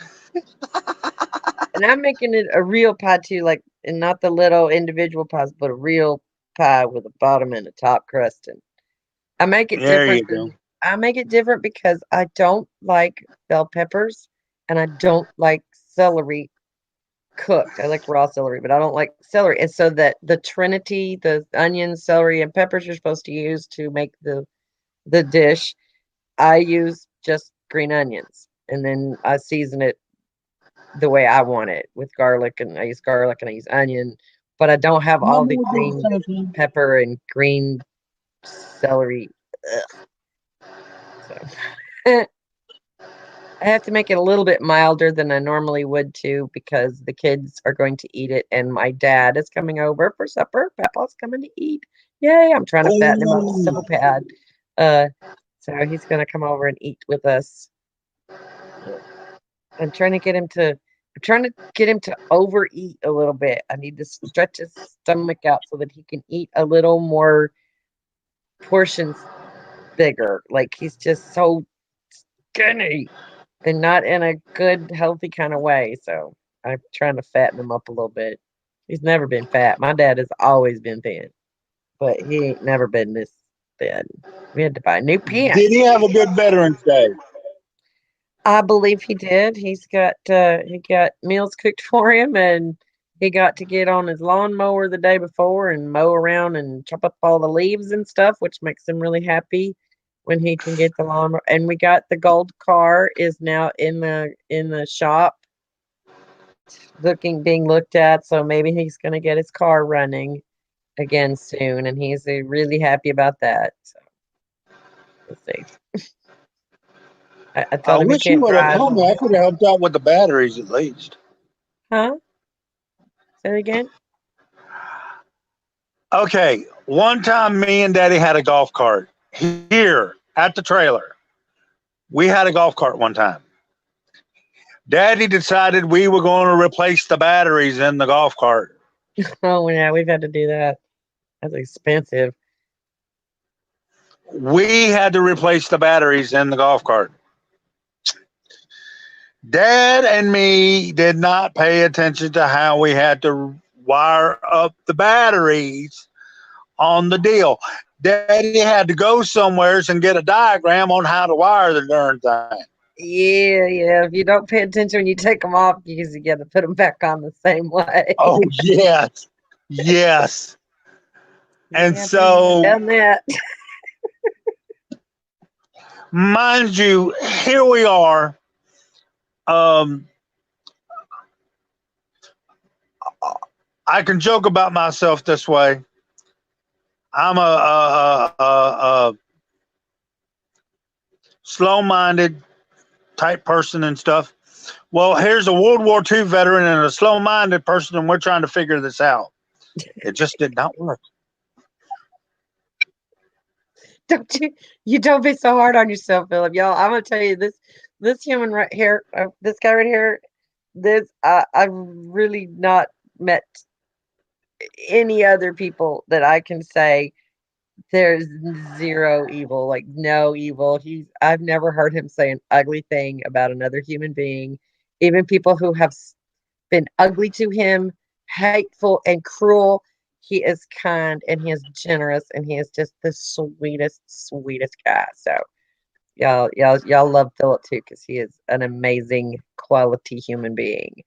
Speaker 1: And I'm making it a real pie too, like, and not the little individual pies, but a real pie with a bottom and a top crust. And I make it
Speaker 2: there
Speaker 1: different
Speaker 2: you go."
Speaker 1: than I make it different because I don't like bell peppers and I don't like celery cooked. I like raw celery, but I don't like celery. And so that the trinity, the onions, celery, and peppers you're supposed to use to make the dish, I use just green onions. And then I season it the way I want it with garlic, and I use garlic and I use onion, but I don't have all the green pepper and green celery. Ugh. So I have to make it a little bit milder than I normally would too, because the kids are going to eat it, and my dad is coming over for supper. Papa's coming to eat. Yay! I'm trying to fatten him up
Speaker 2: Oh,
Speaker 1: so bad. Uh, so he's gonna come over and eat with us. Uh, I'm trying to get him to. I'm trying to get him to overeat a little bit. I need to stretch his stomach out so that he can eat a little more portions bigger. Like he's just so skinny and not in a good, healthy kind of way. So I'm trying to fatten him up a little bit. He's never been fat. My dad has always been thin, but he ain't never been this thin. We had to buy new
Speaker 2: did
Speaker 1: pants.
Speaker 2: he have a good Veterans Day?
Speaker 1: I believe he did. He got meals cooked for him, and he got to get on his lawnmower the day before and mow around and chop up all the leaves and stuff, which makes him really happy when he can get the lawnmower. And we got the gold car is now in the shop being looked at, so maybe he's gonna get his car running again soon, and he's really happy about that. So we'll see. I
Speaker 2: I
Speaker 1: told him he
Speaker 2: wish he
Speaker 1: can't
Speaker 2: would have
Speaker 1: drive.
Speaker 2: told me. I could have helped out with the batteries at least.
Speaker 1: Huh? Say it again.
Speaker 2: Okay, one time me and Daddy had a golf cart here at the trailer. We had a golf cart one time. Daddy decided we were going to replace the batteries in the golf cart.
Speaker 1: Oh yeah, we've had to do that. That's expensive.
Speaker 2: We had to replace the batteries in the golf cart. Dad and me did not pay attention to how we had to wire up the batteries on the deal. Daddy had to go somewheres and get a diagram on how to wire the darn thing.
Speaker 1: Yeah, yeah. If you don't pay attention when you take them off, because you got to put them back on the same way.
Speaker 2: Oh, yes. Yes. And
Speaker 1: Yeah, been there,
Speaker 2: so,
Speaker 1: done that.
Speaker 2: mind you, here we are. Um, I can joke about myself this way. I'm a slow minded type person and stuff. Well, here's a World War II veteran and a slow minded person, and we're trying to figure this out. It just did not work.
Speaker 1: Don't you don't be so hard on yourself, Philip. Y'all, I'm gonna tell you this human right here, this guy right here, this I've really not met any other people that I can say there's zero evil, like no evil. I've never heard him say an ugly thing about another human being, even people who have been ugly to him, hateful and cruel. He is kind and he is generous and he is just the sweetest, sweetest guy. So y'all love Philip too because he is an amazing quality human being.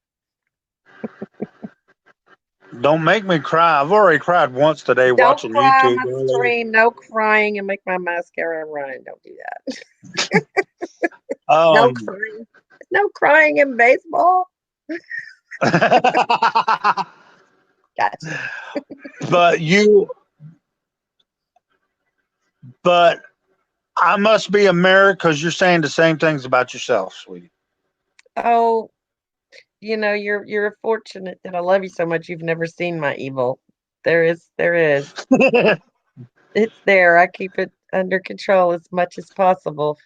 Speaker 2: Don't make me cry. I've already cried once today
Speaker 1: Don't
Speaker 2: watching
Speaker 1: cry on
Speaker 2: YouTube
Speaker 1: my
Speaker 2: earlier.
Speaker 1: screen. No crying and make my mascara run. Don't do that. No
Speaker 2: Um,
Speaker 1: crying. No crying in baseball. Gotcha.
Speaker 2: but you, but I must be a mirror because you're saying the same things about yourself, sweetie.
Speaker 1: Oh, you're fortunate that I love you so much. You've never seen my evil. There is. It's there. I keep it under control as much as possible.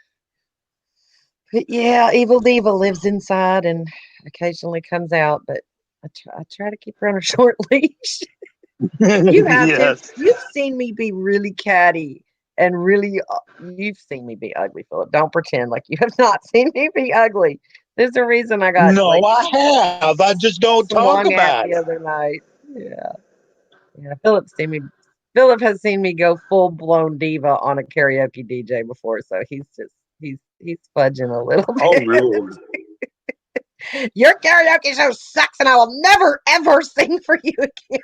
Speaker 1: But yeah, Evil Diva lives inside and occasionally comes out, but I try to keep her on a short leash. You have to.
Speaker 2: Yes.
Speaker 1: You've seen me be really catty and really. You've seen me be ugly, Philip. Don't pretend like you have not seen me be ugly. There's a reason I got
Speaker 2: No,
Speaker 1: like
Speaker 2: I have. I just don't talk
Speaker 1: swung at
Speaker 2: about
Speaker 1: the
Speaker 2: it.
Speaker 1: other night. Yeah, yeah. Philip's seen me. Philip has seen me go full blown diva on a karaoke DJ before, so he's fudging a little
Speaker 2: Oh,
Speaker 1: bit.
Speaker 2: Lord.
Speaker 1: Your karaoke show sucks, and I will never ever sing for you again.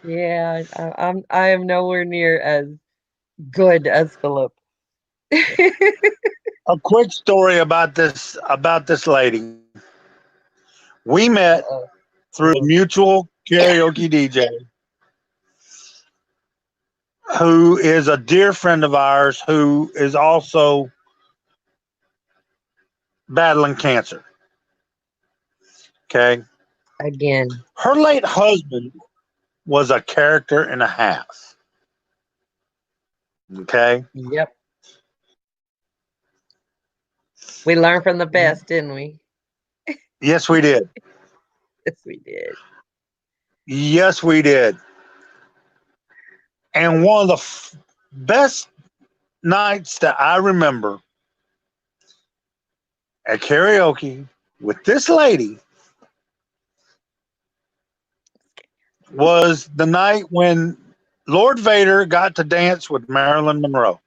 Speaker 1: Yeah, I am nowhere near as good as Philip.
Speaker 2: A quick story about this lady. We met
Speaker 1: Uh-oh.
Speaker 2: through a mutual karaoke DJ who is a dear friend of ours who is also battling cancer. Okay.
Speaker 1: Again.
Speaker 2: Her late husband was a character and a half. Okay.
Speaker 1: Yep. We learned from the best, didn't we?
Speaker 2: Yes, we did.
Speaker 1: Yes, we did.
Speaker 2: Yes, we did. And one of the best nights that I remember at karaoke with this lady was the night when Lord Vader got to dance with Marilyn Monroe.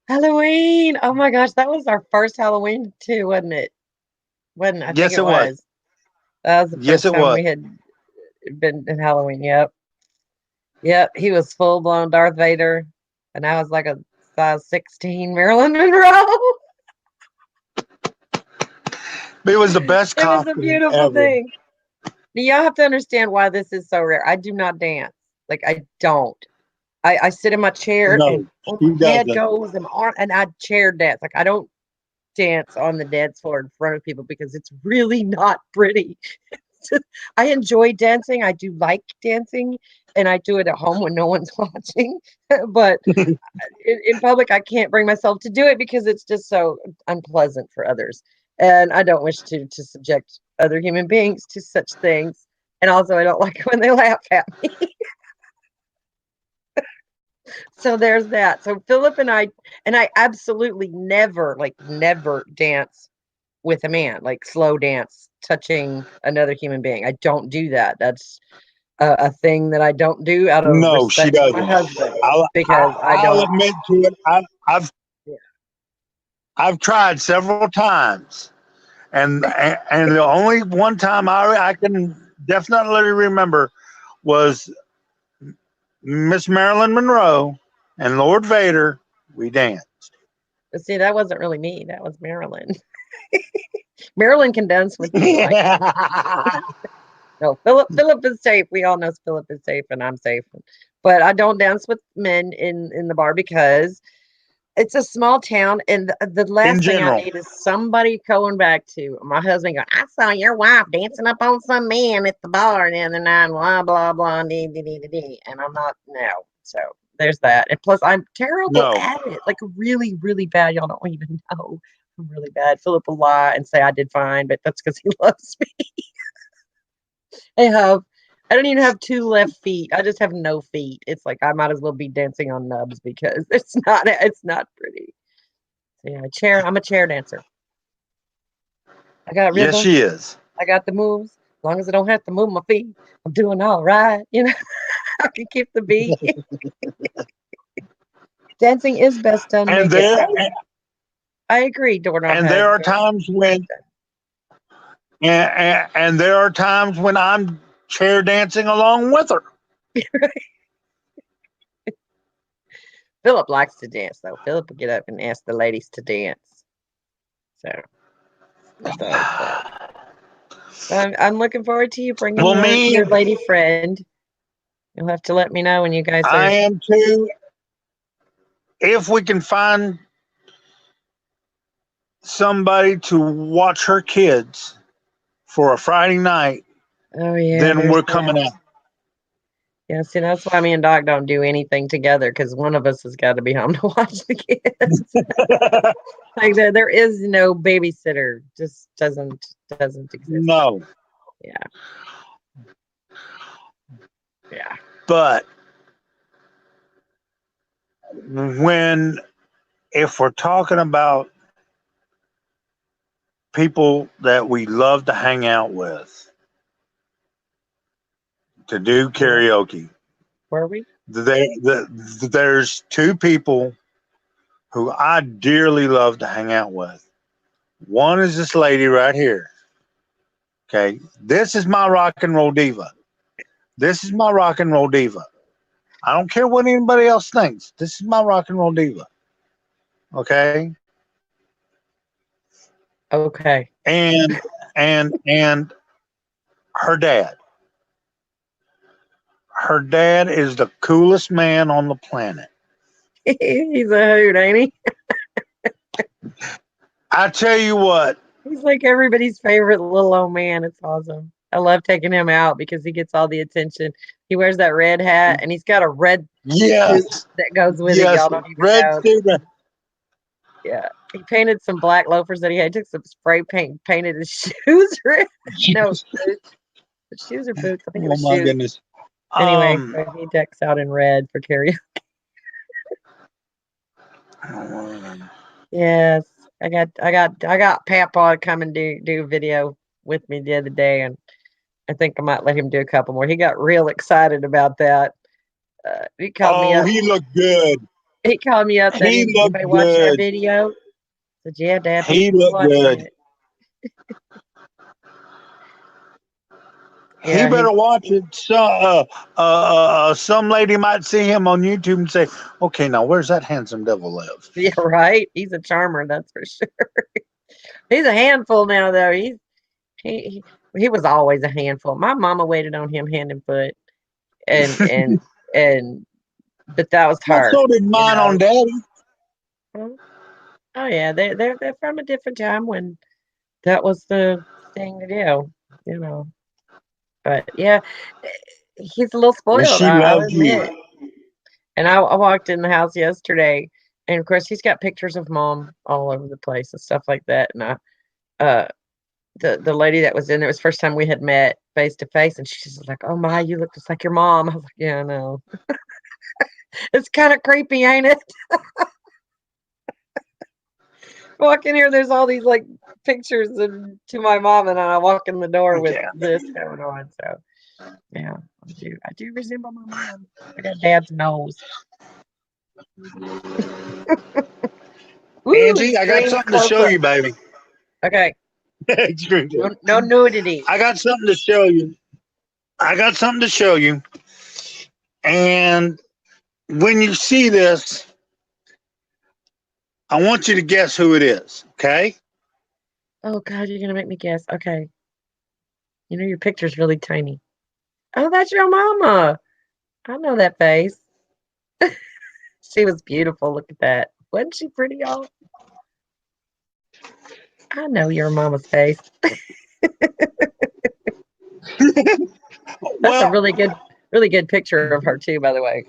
Speaker 1: Halloween. Oh my gosh, that was our first Halloween too, wasn't it? Wasn't I think
Speaker 2: Yes,
Speaker 1: it
Speaker 2: it was.
Speaker 1: was. That was the
Speaker 2: Yes,
Speaker 1: first
Speaker 2: it
Speaker 1: time
Speaker 2: was.
Speaker 1: we had been in Halloween. Yep. Yep. He was full blown Darth Vader. And I was like a size 16 Marilyn Monroe.
Speaker 2: It was the best
Speaker 1: It was a
Speaker 2: costume
Speaker 1: beautiful
Speaker 2: ever.
Speaker 1: thing. Now, y'all have to understand why this is so rare. I do not dance. Like I don't. I sit in my chair and
Speaker 2: No,
Speaker 1: my
Speaker 2: she
Speaker 1: head
Speaker 2: doesn't.
Speaker 1: goes and I chair dance. Like I don't dance on the dance floor in front of people because it's really not pretty. I enjoy dancing. I do like dancing and I do it at home when no one's watching. But in public, I can't bring myself to do it because it's just so unpleasant for others. And I don't wish to subject other human beings to such things. And also, I don't like when they laugh at me. So there's that. So Philip and I absolutely never, like never dance with a man, like slow dance, touching another human being. I don't do that. That's a thing that I don't do out of
Speaker 2: No, she
Speaker 1: respect for my
Speaker 2: doesn't.
Speaker 1: husband
Speaker 2: I,
Speaker 1: because I
Speaker 2: I'll
Speaker 1: don't.
Speaker 2: admit to it. I've
Speaker 1: Yeah.
Speaker 2: I've tried several times, and the only one time I can definitely remember was Miss Marilyn Monroe and Lord Vader. We danced.
Speaker 1: But see, that wasn't really me. That was Marilyn. Marilyn can dance with me. I can't. No, Philip is safe. We all know Philip is safe, and I'm safe. But I don't dance with men in the bar because it's a small town, and the
Speaker 2: In
Speaker 1: last thing I
Speaker 2: general,
Speaker 1: need is somebody going back to my husband going, I saw your wife dancing up on some man at the bar the other night, blah, blah, blah, dee, dee, dee, dee, dee. And I'm not, no. So there's that. And plus, I'm terrible
Speaker 2: no.
Speaker 1: at it. Like, really, really bad. Y'all don't even know. I'm really bad. Philip will lie and say I did fine, but that's because he loves me. I have, I don't even have two left feet. I just have no feet. It's like I might as well be dancing on nubs because it's not pretty. So yeah, chair. I'm a chair dancer. I got
Speaker 2: Yes,
Speaker 1: rhythm.
Speaker 2: she is.
Speaker 1: I got the moves. As long as I don't have to move my feet, I'm doing all right. I can keep the beat. Dancing is best done
Speaker 2: And
Speaker 1: naked.
Speaker 2: there
Speaker 1: I agree, Doorknob
Speaker 2: and
Speaker 1: head.
Speaker 2: there are
Speaker 1: Dancing
Speaker 2: times when and there are times when I'm chair dancing along with her.
Speaker 1: Philip likes to dance though. Philip will get up and ask the ladies to dance. So that's always fun. So I'm looking forward to you bringing
Speaker 2: Well,
Speaker 1: your
Speaker 2: me,
Speaker 1: lady friend. You'll have to let me know when you guys
Speaker 2: I
Speaker 1: are.
Speaker 2: am too. If we can find somebody to watch her kids for a Friday night,
Speaker 1: Oh yeah,
Speaker 2: then
Speaker 1: there's
Speaker 2: we're coming
Speaker 1: that.
Speaker 2: out.
Speaker 1: Yeah, see, that's why me and Doc don't do anything together because one of us has got to be home to watch the kids. Like there is no babysitter. Just doesn't exist.
Speaker 2: No,
Speaker 1: Yeah, yeah.
Speaker 2: but when if we're talking about people that we love to hang out with to do
Speaker 1: Yeah.
Speaker 2: karaoke,
Speaker 1: Were we?
Speaker 2: there's two people who I dearly love to hang out with. One is this lady right here. Okay, this is my rock and roll diva. This is my rock and roll diva. I don't care what anybody else thinks. This is my rock and roll diva. Okay,
Speaker 1: Okay.
Speaker 2: and her dad. Her dad is the coolest man on the planet.
Speaker 1: He's a hoot, ain't he?
Speaker 2: I tell you what,
Speaker 1: He's like everybody's favorite little old man. It's awesome. I love taking him out because he gets all the attention. He wears that red hat and he's got a red suit
Speaker 2: yes,
Speaker 1: that goes with it.
Speaker 2: yes,
Speaker 1: Y'all don't even
Speaker 2: red
Speaker 1: know.
Speaker 2: student.
Speaker 1: Yeah. He painted some black loafers that he had. Took some spray paint, painted his shoes red. No, boots. Shoes or boots? I think it
Speaker 2: Oh
Speaker 1: was
Speaker 2: my
Speaker 1: shoes.
Speaker 2: goodness.
Speaker 1: Anyway,
Speaker 2: Um,
Speaker 1: so he decks out in red for karaoke. Yes. I got Papa come and do video with me the other day, and I think I might let him do a couple more. He got real excited about that. He called me
Speaker 2: oh,
Speaker 1: up.
Speaker 2: he looked good.
Speaker 1: He called me up that
Speaker 2: He
Speaker 1: anybody
Speaker 2: looked
Speaker 1: watched our
Speaker 2: good.
Speaker 1: video. I said, yeah, Dad, we
Speaker 2: He
Speaker 1: we
Speaker 2: looked
Speaker 1: watched
Speaker 2: good.
Speaker 1: it.
Speaker 2: He
Speaker 1: Yeah,
Speaker 2: better
Speaker 1: he's
Speaker 2: watch it. Some lady might see him on YouTube and say, "Okay, now where's that handsome devil live?"
Speaker 1: yeah, right. He's a charmer, that's for sure. He's a handful now, though. He he was always a handful. My mama waited on him hand and foot, and and but that was
Speaker 2: Well,
Speaker 1: her,
Speaker 2: so did
Speaker 1: you
Speaker 2: mine on
Speaker 1: know.
Speaker 2: Daddy.
Speaker 1: Oh oh, yeah, they're from a different time when that was the thing to do, you know. But yeah, eh, he's a little
Speaker 2: And
Speaker 1: spoiled.
Speaker 2: she
Speaker 1: I'll
Speaker 2: loved you.
Speaker 1: admit. And I walked in the house yesterday, and of course he's got pictures of mom all over the place and stuff like that. And uh, the lady that was in there, it was the first time we had met face to face, and she's just like, "Oh my, you look just like your mom." I was like, "Yeah, I know." It's kind of creepy, ain't it? Walk in here, there's all these like pictures to my mom, and I walk in the door with
Speaker 2: Yeah.
Speaker 1: this going on. So yeah, I do resemble my mom. I got dad's nose. Ooh,
Speaker 2: Angie, I got
Speaker 1: extreme
Speaker 2: something to
Speaker 1: close
Speaker 2: show
Speaker 1: up.
Speaker 2: you, baby.
Speaker 1: Okay,
Speaker 2: Extreme.
Speaker 1: no nudity.
Speaker 2: I got something to show you. I got something to show you. And when you see this, I want you to guess who it is. Okay?
Speaker 1: Oh God, you're gonna make me guess. Okay, you know your picture's really tiny. Oh, that's your mama. I know that face. She was beautiful. Look at that. Wasn't she pretty, y'all? I know your mama's face. That's a
Speaker 2: Well,
Speaker 1: really good picture of her too, by the way.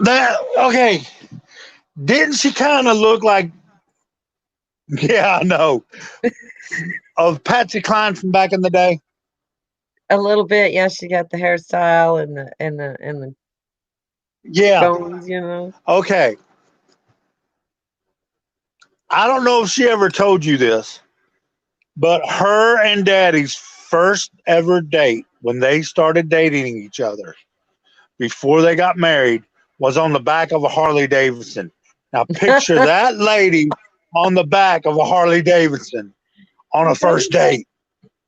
Speaker 2: that okay. Didn't she kind of look like? Yeah, I know. Of Patsy Cline from back in the day.
Speaker 1: A little bit, yeah. She got the hairstyle and the
Speaker 2: Yeah.
Speaker 1: bones, you know.
Speaker 2: Okay. I don't know if she ever told you this, but her and Daddy's first ever date when they started dating each other before they got married was on the back of a Harley Davidson. Now picture that lady on the back of a Harley Davidson on a first date.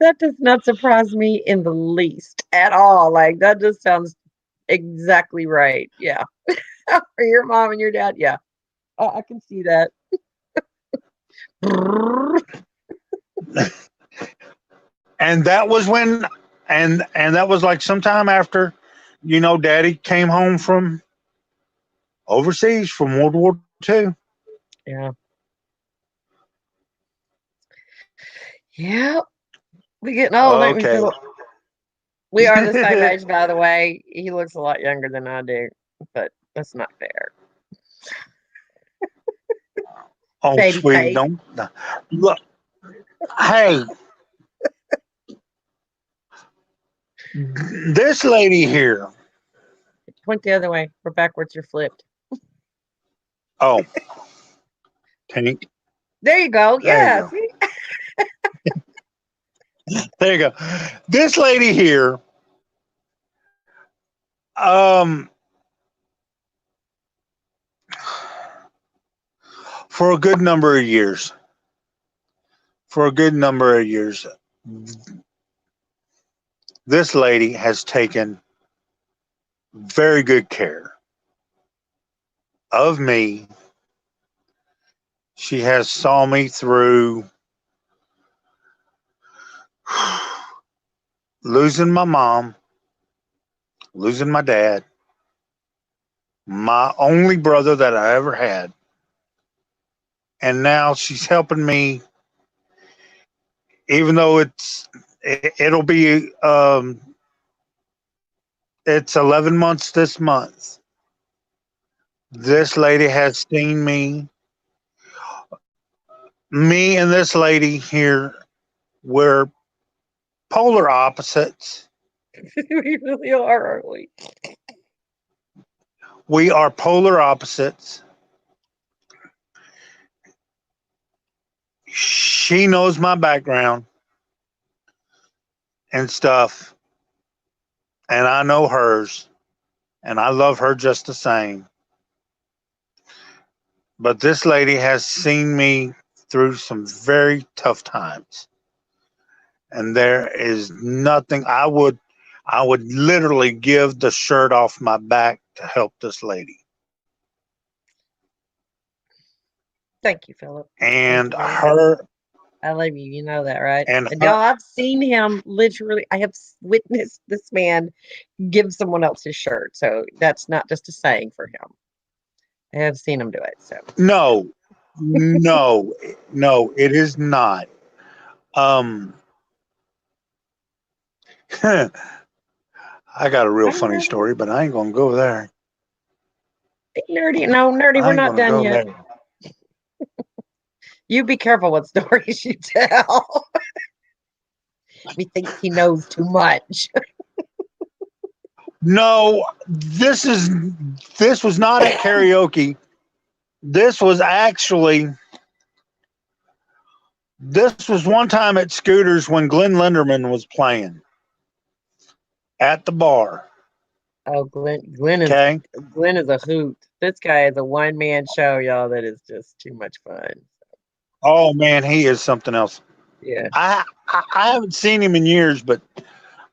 Speaker 1: That does not surprise me in the least at all. Like that just sounds exactly right. Yeah, for your mom and your dad. Yeah, I can see that.
Speaker 2: And that was when and that was like sometime after, Daddy came home from overseas from World War II.
Speaker 1: Yeah, yeah. We getting old, ain't we,
Speaker 2: Okay.
Speaker 1: Philip? We are the same age, by the way. He looks a lot younger than I do, but that's not fair.
Speaker 2: Oh,
Speaker 1: Baby
Speaker 2: sweetie,
Speaker 1: face.
Speaker 2: don't look. Hey, this lady here.
Speaker 1: Point the other way. We're backwards. You're flipped.
Speaker 2: Oh, Tank.
Speaker 1: There you go.
Speaker 2: There you
Speaker 1: Yeah.
Speaker 2: go.
Speaker 1: See?
Speaker 2: There you go. This lady here. Um, for a good number of years. For a good number of years, this lady has taken very good care of me. She has saw me through losing my mom, losing my dad, my only brother that I ever had, and now she's helping me. Even though it'll be it's 11 months this month. This lady has seen me. Me and this lady here, we're polar opposites.
Speaker 1: We really are, aren't we?
Speaker 2: We are polar opposites. She knows my background and stuff, and I know hers, and I love her just the same. But this lady has seen me through some very tough times, and there is nothing I would literally give the shirt off my back to help this lady.
Speaker 1: Thank you, Philip. Thank
Speaker 2: And
Speaker 1: you very much.
Speaker 2: her
Speaker 1: I love you. You know that, right?
Speaker 2: and
Speaker 1: And
Speaker 2: her
Speaker 1: y'all, I've seen him literally. I have witnessed this man give someone else his shirt. So that's not just a saying for him. I have seen him do it. So
Speaker 2: no, no, no, it is not. Um I got a real
Speaker 1: I
Speaker 2: funny
Speaker 1: know.
Speaker 2: story, but I ain't gonna go there.
Speaker 1: Nerdy. No, nerdy, we're
Speaker 2: I ain't
Speaker 1: not
Speaker 2: gonna
Speaker 1: done
Speaker 2: go
Speaker 1: yet.
Speaker 2: there.
Speaker 1: You be careful what stories you tell. He thinks he knows too much.
Speaker 2: No, this was not at karaoke. This was actually this was one time at Scooters when Glenn Linderman was playing at the bar.
Speaker 1: Oh,
Speaker 2: Okay.
Speaker 1: Glenn is a hoot. This guy is a one-man show, y'all, that is just too much fun.
Speaker 2: Oh man, he is something else.
Speaker 1: Yeah.
Speaker 2: I haven't seen him in years, but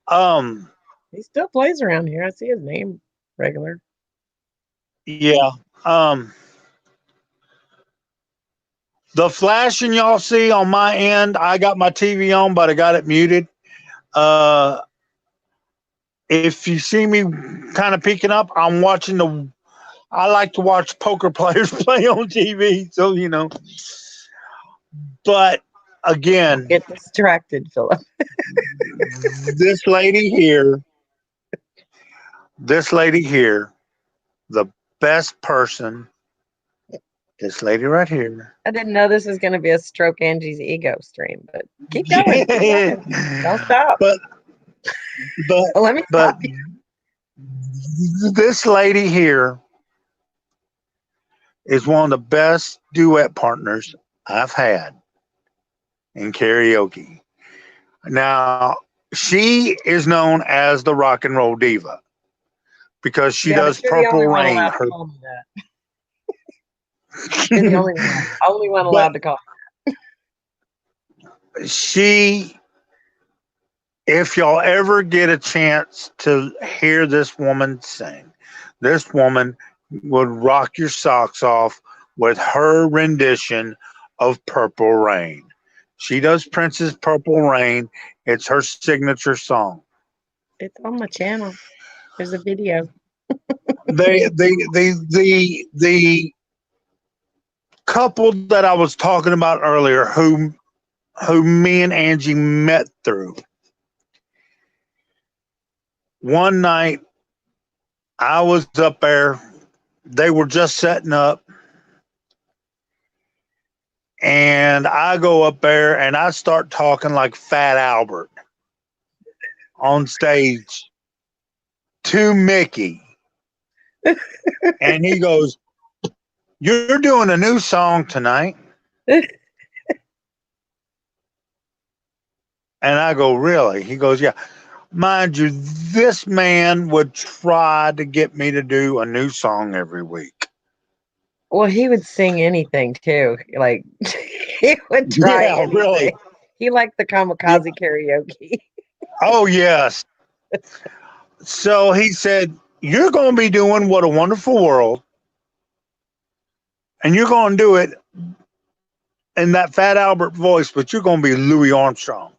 Speaker 2: um
Speaker 1: He still plays around here. I see his name regular.
Speaker 2: yeah. Um the flashing y'all see on my end, I got my TV on, but I got it muted. Uh if you see me kind of peeking up, I'm watching the I like to watch poker players play on TV, so you know. But
Speaker 1: Don't
Speaker 2: again,
Speaker 1: get distracted, Philip.
Speaker 2: this lady here, this lady here, the best person, this lady right here.
Speaker 1: I didn't know this was going to be a stroke Angie's ego stream, but keep going. Keep going. Don't stop.
Speaker 2: but but
Speaker 1: Well, let me
Speaker 2: but
Speaker 1: stop you.
Speaker 2: this lady here is one of the best duet partners I've had in karaoke. Now, she is known as the rock and roll diva because she
Speaker 1: Yeah,
Speaker 2: does
Speaker 1: but you're the
Speaker 2: Purple
Speaker 1: only one
Speaker 2: Rain.
Speaker 1: allowed to call me that. You're the only one
Speaker 2: But
Speaker 1: allowed to call.
Speaker 2: she, if y'all ever get a chance to hear this woman sing, this woman would rock your socks off with her rendition of Purple Rain. She does Prince's Purple Rain. It's her signature song.
Speaker 1: It's on my channel. There's a video.
Speaker 2: The couple that I was talking about earlier, who me and Angie met through. One night I was up there, they were just setting up, and I go up there and I start talking like Fat Albert on stage to Mickey. And he goes, "You're doing a new song tonight?" And I go, "Really?" He goes, "Yeah." Mind you, this man would try to get me to do a new song every week.
Speaker 1: Well, he would sing anything too. Like he would try
Speaker 2: Yeah, really.
Speaker 1: anything. He liked the
Speaker 2: Yeah.
Speaker 1: kamikaze karaoke.
Speaker 2: Oh, yes. So he said, "You're going to be doing What a Wonderful World, and you're going to do it in that Fat Albert voice, but you're going to be Louis Armstrong."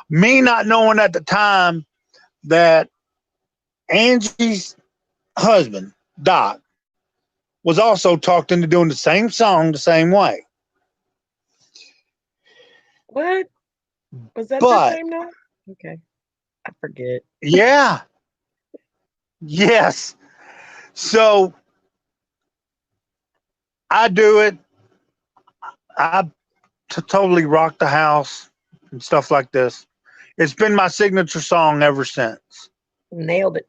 Speaker 2: Me not knowing at the time that Angie's husband, Doc, was also talked into doing the same song the same way.
Speaker 1: What? Was that the
Speaker 2: But
Speaker 1: same note? Okay. I forget.
Speaker 2: yeah, yes. So I do it. I totally rock the house and stuff like this. It's been my signature song ever since.
Speaker 1: Nailed it.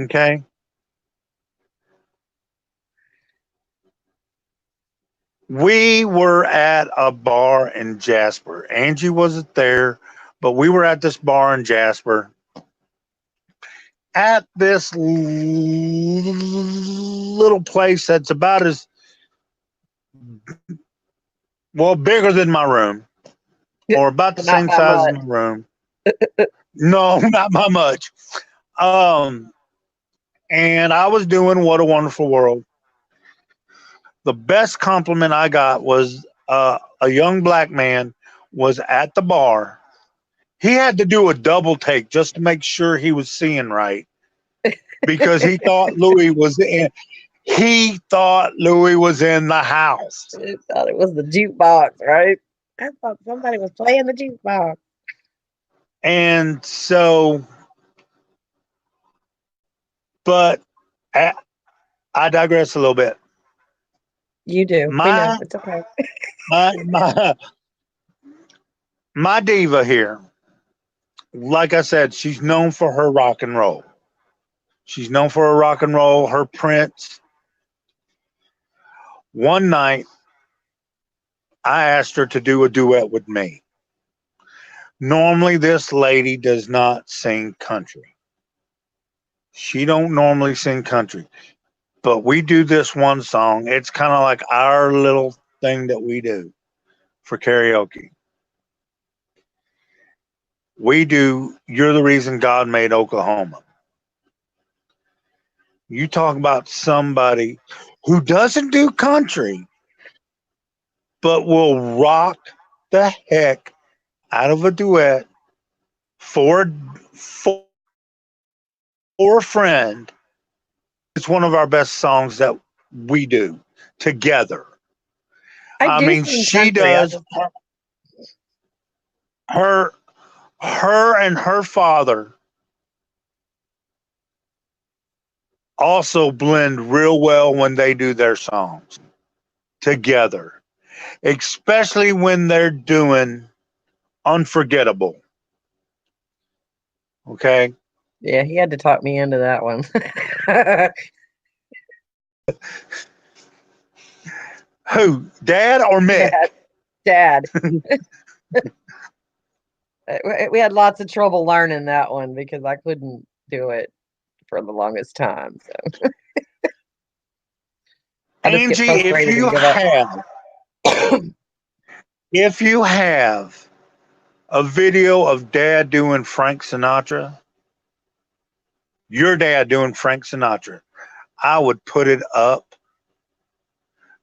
Speaker 2: Okay. We were at a bar in Jasper. Angie wasn't there, but we were at this bar in Jasper at this little place that's about as well bigger than my room or about the
Speaker 1: Not
Speaker 2: same
Speaker 1: by
Speaker 2: size as
Speaker 1: much.
Speaker 2: my room. No, not by much. Um, and I was doing What a Wonderful World. The best compliment I got was a young black man was at the bar. He had to do a double take just to make sure he was seeing right because he thought Louis was in. He thought Louis was in the house,
Speaker 1: I thought it was the jukebox, right? I thought somebody was playing the jukebox.
Speaker 2: and so. But I, I digress a little bit.
Speaker 1: You do. We know.
Speaker 2: My
Speaker 1: It's okay.
Speaker 2: my my my diva here like I said, she's known for her rock and roll. She's known for her rock and roll, her Prince. One night, I asked her to do a duet with me. Normally, this lady does not sing country. She don't normally sing country, but we do this one song. It's kind of like our little thing that we do for karaoke. We do "You're the Reason God Made Oklahoma." You talk about somebody who doesn't do country, but will rock the heck out of a duet for for a friend. It's one of our best songs that we do together.
Speaker 1: I
Speaker 2: I
Speaker 1: do
Speaker 2: mean,
Speaker 1: sing
Speaker 2: she
Speaker 1: country.
Speaker 2: does her her and her father also blend real well when they do their songs together, especially when they're doing Unforgettable. Okay.
Speaker 1: Yeah, he had to talk me into that one.
Speaker 2: Who, Dad or Mick?
Speaker 1: Dad, Dad. We had lots of trouble learning that one because I couldn't do it for the longest time. So I just get
Speaker 2: Angie,
Speaker 1: frustrated and give up.
Speaker 2: if you have a video of Dad doing Frank Sinatra, your dad doing Frank Sinatra, I would put it up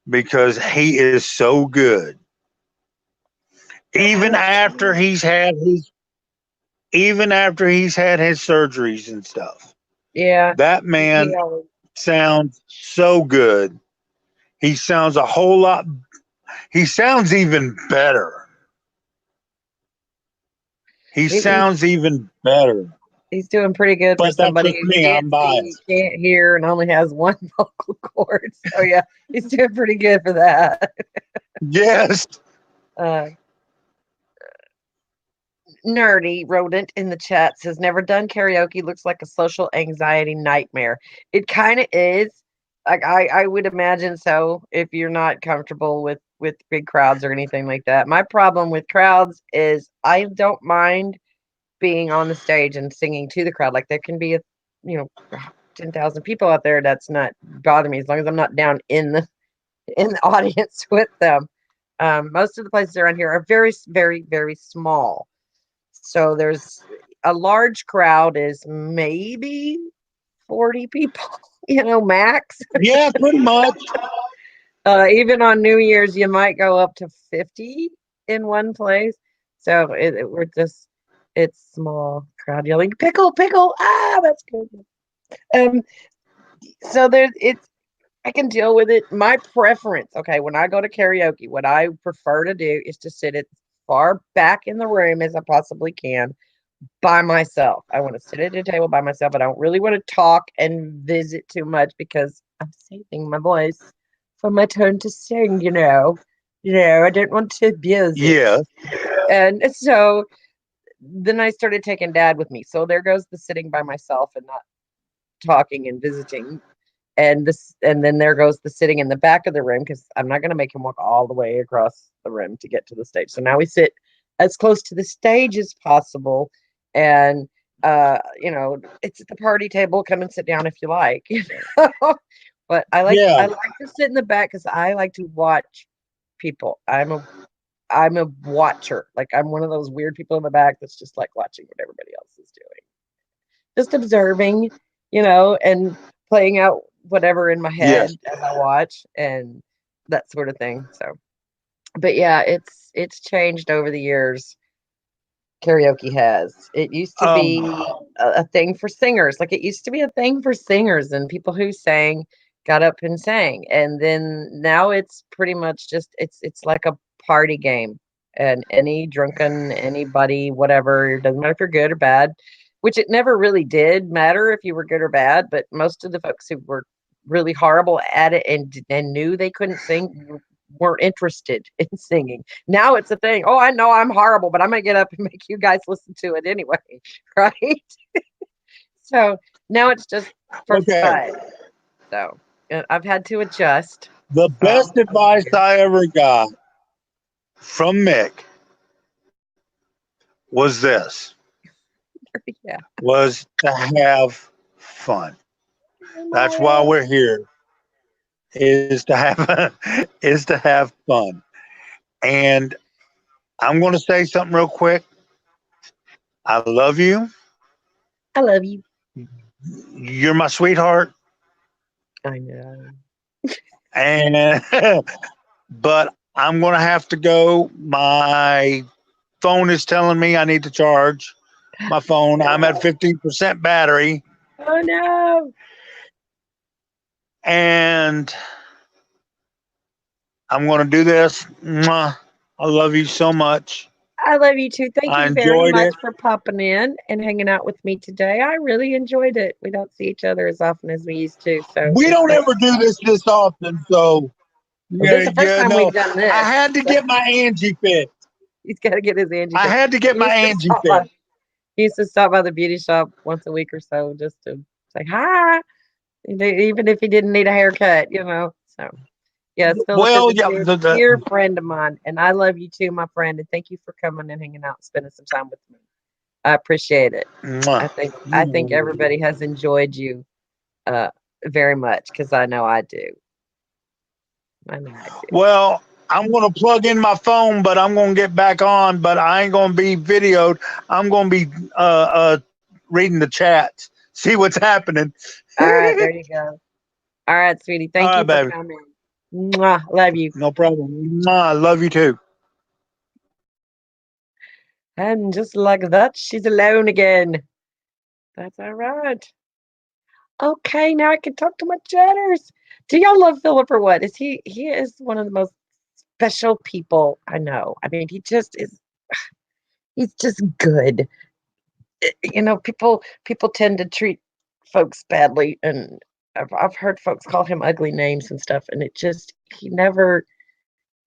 Speaker 2: because he is so good. Even after he's had his surgeries and stuff.
Speaker 1: Yeah,
Speaker 2: That
Speaker 1: he
Speaker 2: man
Speaker 1: always,
Speaker 2: sounds so good. He sounds a whole lot he sounds even better. He
Speaker 1: he,
Speaker 2: sounds even better.
Speaker 1: he's doing pretty good for
Speaker 2: But that's
Speaker 1: somebody
Speaker 2: just
Speaker 1: who
Speaker 2: me.
Speaker 1: can't
Speaker 2: I'm
Speaker 1: see,
Speaker 2: biased.
Speaker 1: can't hear, and only has one vocal cord. So yeah, he's doing pretty good for that.
Speaker 2: Yes.
Speaker 1: Uh, Nerdy rodent in the chat says never done karaoke, looks like a social anxiety nightmare. It kind of is. Like I would imagine so if you're not comfortable with big crowds or anything like that. My problem with crowds is I don't mind being on the stage and singing to the crowd. Like there can be a, you know, 10,000 people out there. That's not bother me as long as I'm not down in the audience with them. Most of the places around here are very, very, very small. So there's a large crowd is maybe 40 people, max.
Speaker 2: Yeah, pretty much.
Speaker 1: Even on New Year's, you might go up to 50 in one place. So we're just, it's small crowd yelling, pickle, pickle. Ah, that's good. Um, so I can deal with it. My preference, okay, when I go to karaoke, what I prefer to do is to sit as far back in the room as I possibly can by myself. I want to sit at a table by myself. I don't really want to talk and visit too much because I'm saving my voice for my turn to sing, I don't want to abuse it.
Speaker 2: Yeah.
Speaker 1: And so then I started taking dad with me. So there goes the sitting by myself and not talking and visiting. And then there goes the sitting in the back of the room because I'm not going to make him walk all the way across the room to get to the stage. So now we sit as close to the stage as possible, and it's at the party table. Come and sit down if you like. But
Speaker 2: Yeah.
Speaker 1: I like to sit in the back because I like to watch people. I'm a watcher. Like I'm one of those weird people in the back that's just like watching what everybody else is doing, just observing, and playing out whatever in my
Speaker 2: Yes.
Speaker 1: head as I watch and that sort of thing. So, but yeah, it's changed over the years. Karaoke has. It used to
Speaker 2: Um,
Speaker 1: be a thing for singers. Like it used to be a thing for singers and people who sang got up and sang. And then now it's pretty much just it's like a party game. And any drunken, anybody, whatever, it doesn't matter if you're good or bad, which it never really did matter if you were good or bad, but most of the folks who were really horrible at it and knew they couldn't sing weren't interested in singing. Now it's a thing. Oh, I know I'm horrible, but I'm gonna get up and make you guys listen to it anyway, right? So now it's just for
Speaker 2: Okay.
Speaker 1: fun. So I've had to adjust
Speaker 2: The best
Speaker 1: over the
Speaker 2: advice
Speaker 1: years.
Speaker 2: I ever got from Mick was this,
Speaker 1: Yeah,
Speaker 2: was to have fun.
Speaker 1: I know
Speaker 2: That's why
Speaker 1: it.
Speaker 2: we're here, is to have is to have fun. And I'm going to say something real quick. I love you.
Speaker 1: I love you.
Speaker 2: You're my sweetheart.
Speaker 1: I know.
Speaker 2: And but I'm going to have to go. My phone is telling me I need to charge my phone. I'm at 15% battery,
Speaker 1: Oh no.
Speaker 2: and I'm going to do this. Mwah. I love you so much.
Speaker 1: I love you too. Thank
Speaker 2: I
Speaker 1: you very
Speaker 2: enjoyed
Speaker 1: much
Speaker 2: it.
Speaker 1: for popping in and hanging out with me today. I really enjoyed it. We don't see each other as often as we used to, so
Speaker 2: We
Speaker 1: it's
Speaker 2: don't
Speaker 1: nice.
Speaker 2: ever do this often, so
Speaker 1: Well, this
Speaker 2: yeah,
Speaker 1: is the first
Speaker 2: yeah,
Speaker 1: time
Speaker 2: no.
Speaker 1: we've done
Speaker 2: I
Speaker 1: this.
Speaker 2: had to
Speaker 1: So
Speaker 2: get my Angie fixed.
Speaker 1: he's got to get his Angie
Speaker 2: I
Speaker 1: fixed.
Speaker 2: had to get
Speaker 1: He
Speaker 2: my
Speaker 1: used to
Speaker 2: Angie
Speaker 1: stop by.
Speaker 2: fixed.
Speaker 1: He used to stop by the beauty shop once a week or so just to say hi, even if he didn't need a haircut, you know. So yes, Philip is
Speaker 2: Well,
Speaker 1: a
Speaker 2: yeah,
Speaker 1: dear, dear friend of mine, and I love you too, my friend. And thank you for coming and hanging out and spending some time with me. I appreciate it.
Speaker 2: mwah.
Speaker 1: I think everybody has enjoyed you uh very much because I know I do. I know I do.
Speaker 2: Well, I'm going to plug in my phone, but I'm going to get back on. But I ain't going to be videoed. I'm going to be reading the chats, see what's happening.
Speaker 1: All right, there you go. All right, sweetie.
Speaker 2: All
Speaker 1: Thank
Speaker 2: right,
Speaker 1: you for
Speaker 2: baby.
Speaker 1: coming. Mwah, love you.
Speaker 2: No problem. Mwah, I love you too.
Speaker 1: And just like that, she's alone again. That's all right. Okay, now I can talk to my chatters. Do y'all love Philip or what? He is one of the most special people I know. I mean, he just is he's just good. People tend to treat folks badly, and I've heard folks call him ugly names and stuff, and he never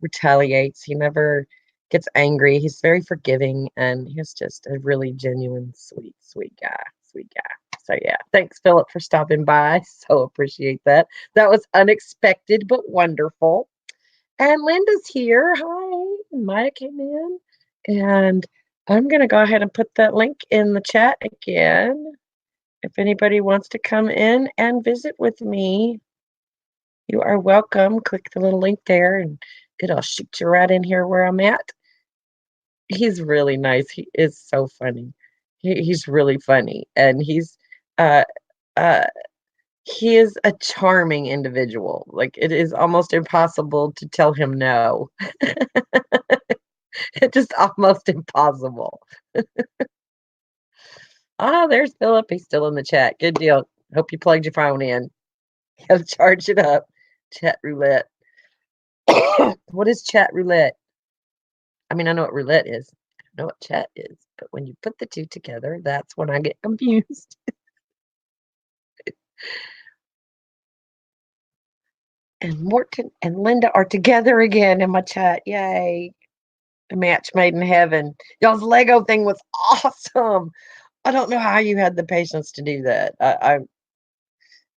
Speaker 1: retaliates. He never gets angry. He's very forgiving, and he's just a really genuine, sweet, sweet guy. Sweet guy. So yeah, thanks, Philip, for stopping by. So appreciate that. That was unexpected but wonderful. And Linda's here. Hi. And Maya came in. And I'm going to go ahead and put that link in the chat again. If anybody wants to come in and visit with me, you are welcome. Click the little link there and it'll shoot you right in here where I'm at. He's really nice. He is so funny. He's really funny. And uh, uh, he is a charming individual. Like, it is almost impossible to tell him no. It's just almost impossible. Ah, there's Philip. He's still in the chat. Good deal. Hope you plugged your phone in. Gotta charge it up. Chat roulette. What is chat roulette? I mean, I know what roulette is. I know what chat is. But when you put the two together, that's when I get confused. And Morton and Linda are together again in my chat. Yay. A match made in heaven. Y'all's Lego thing was awesome. I don't know how you had the patience to do that.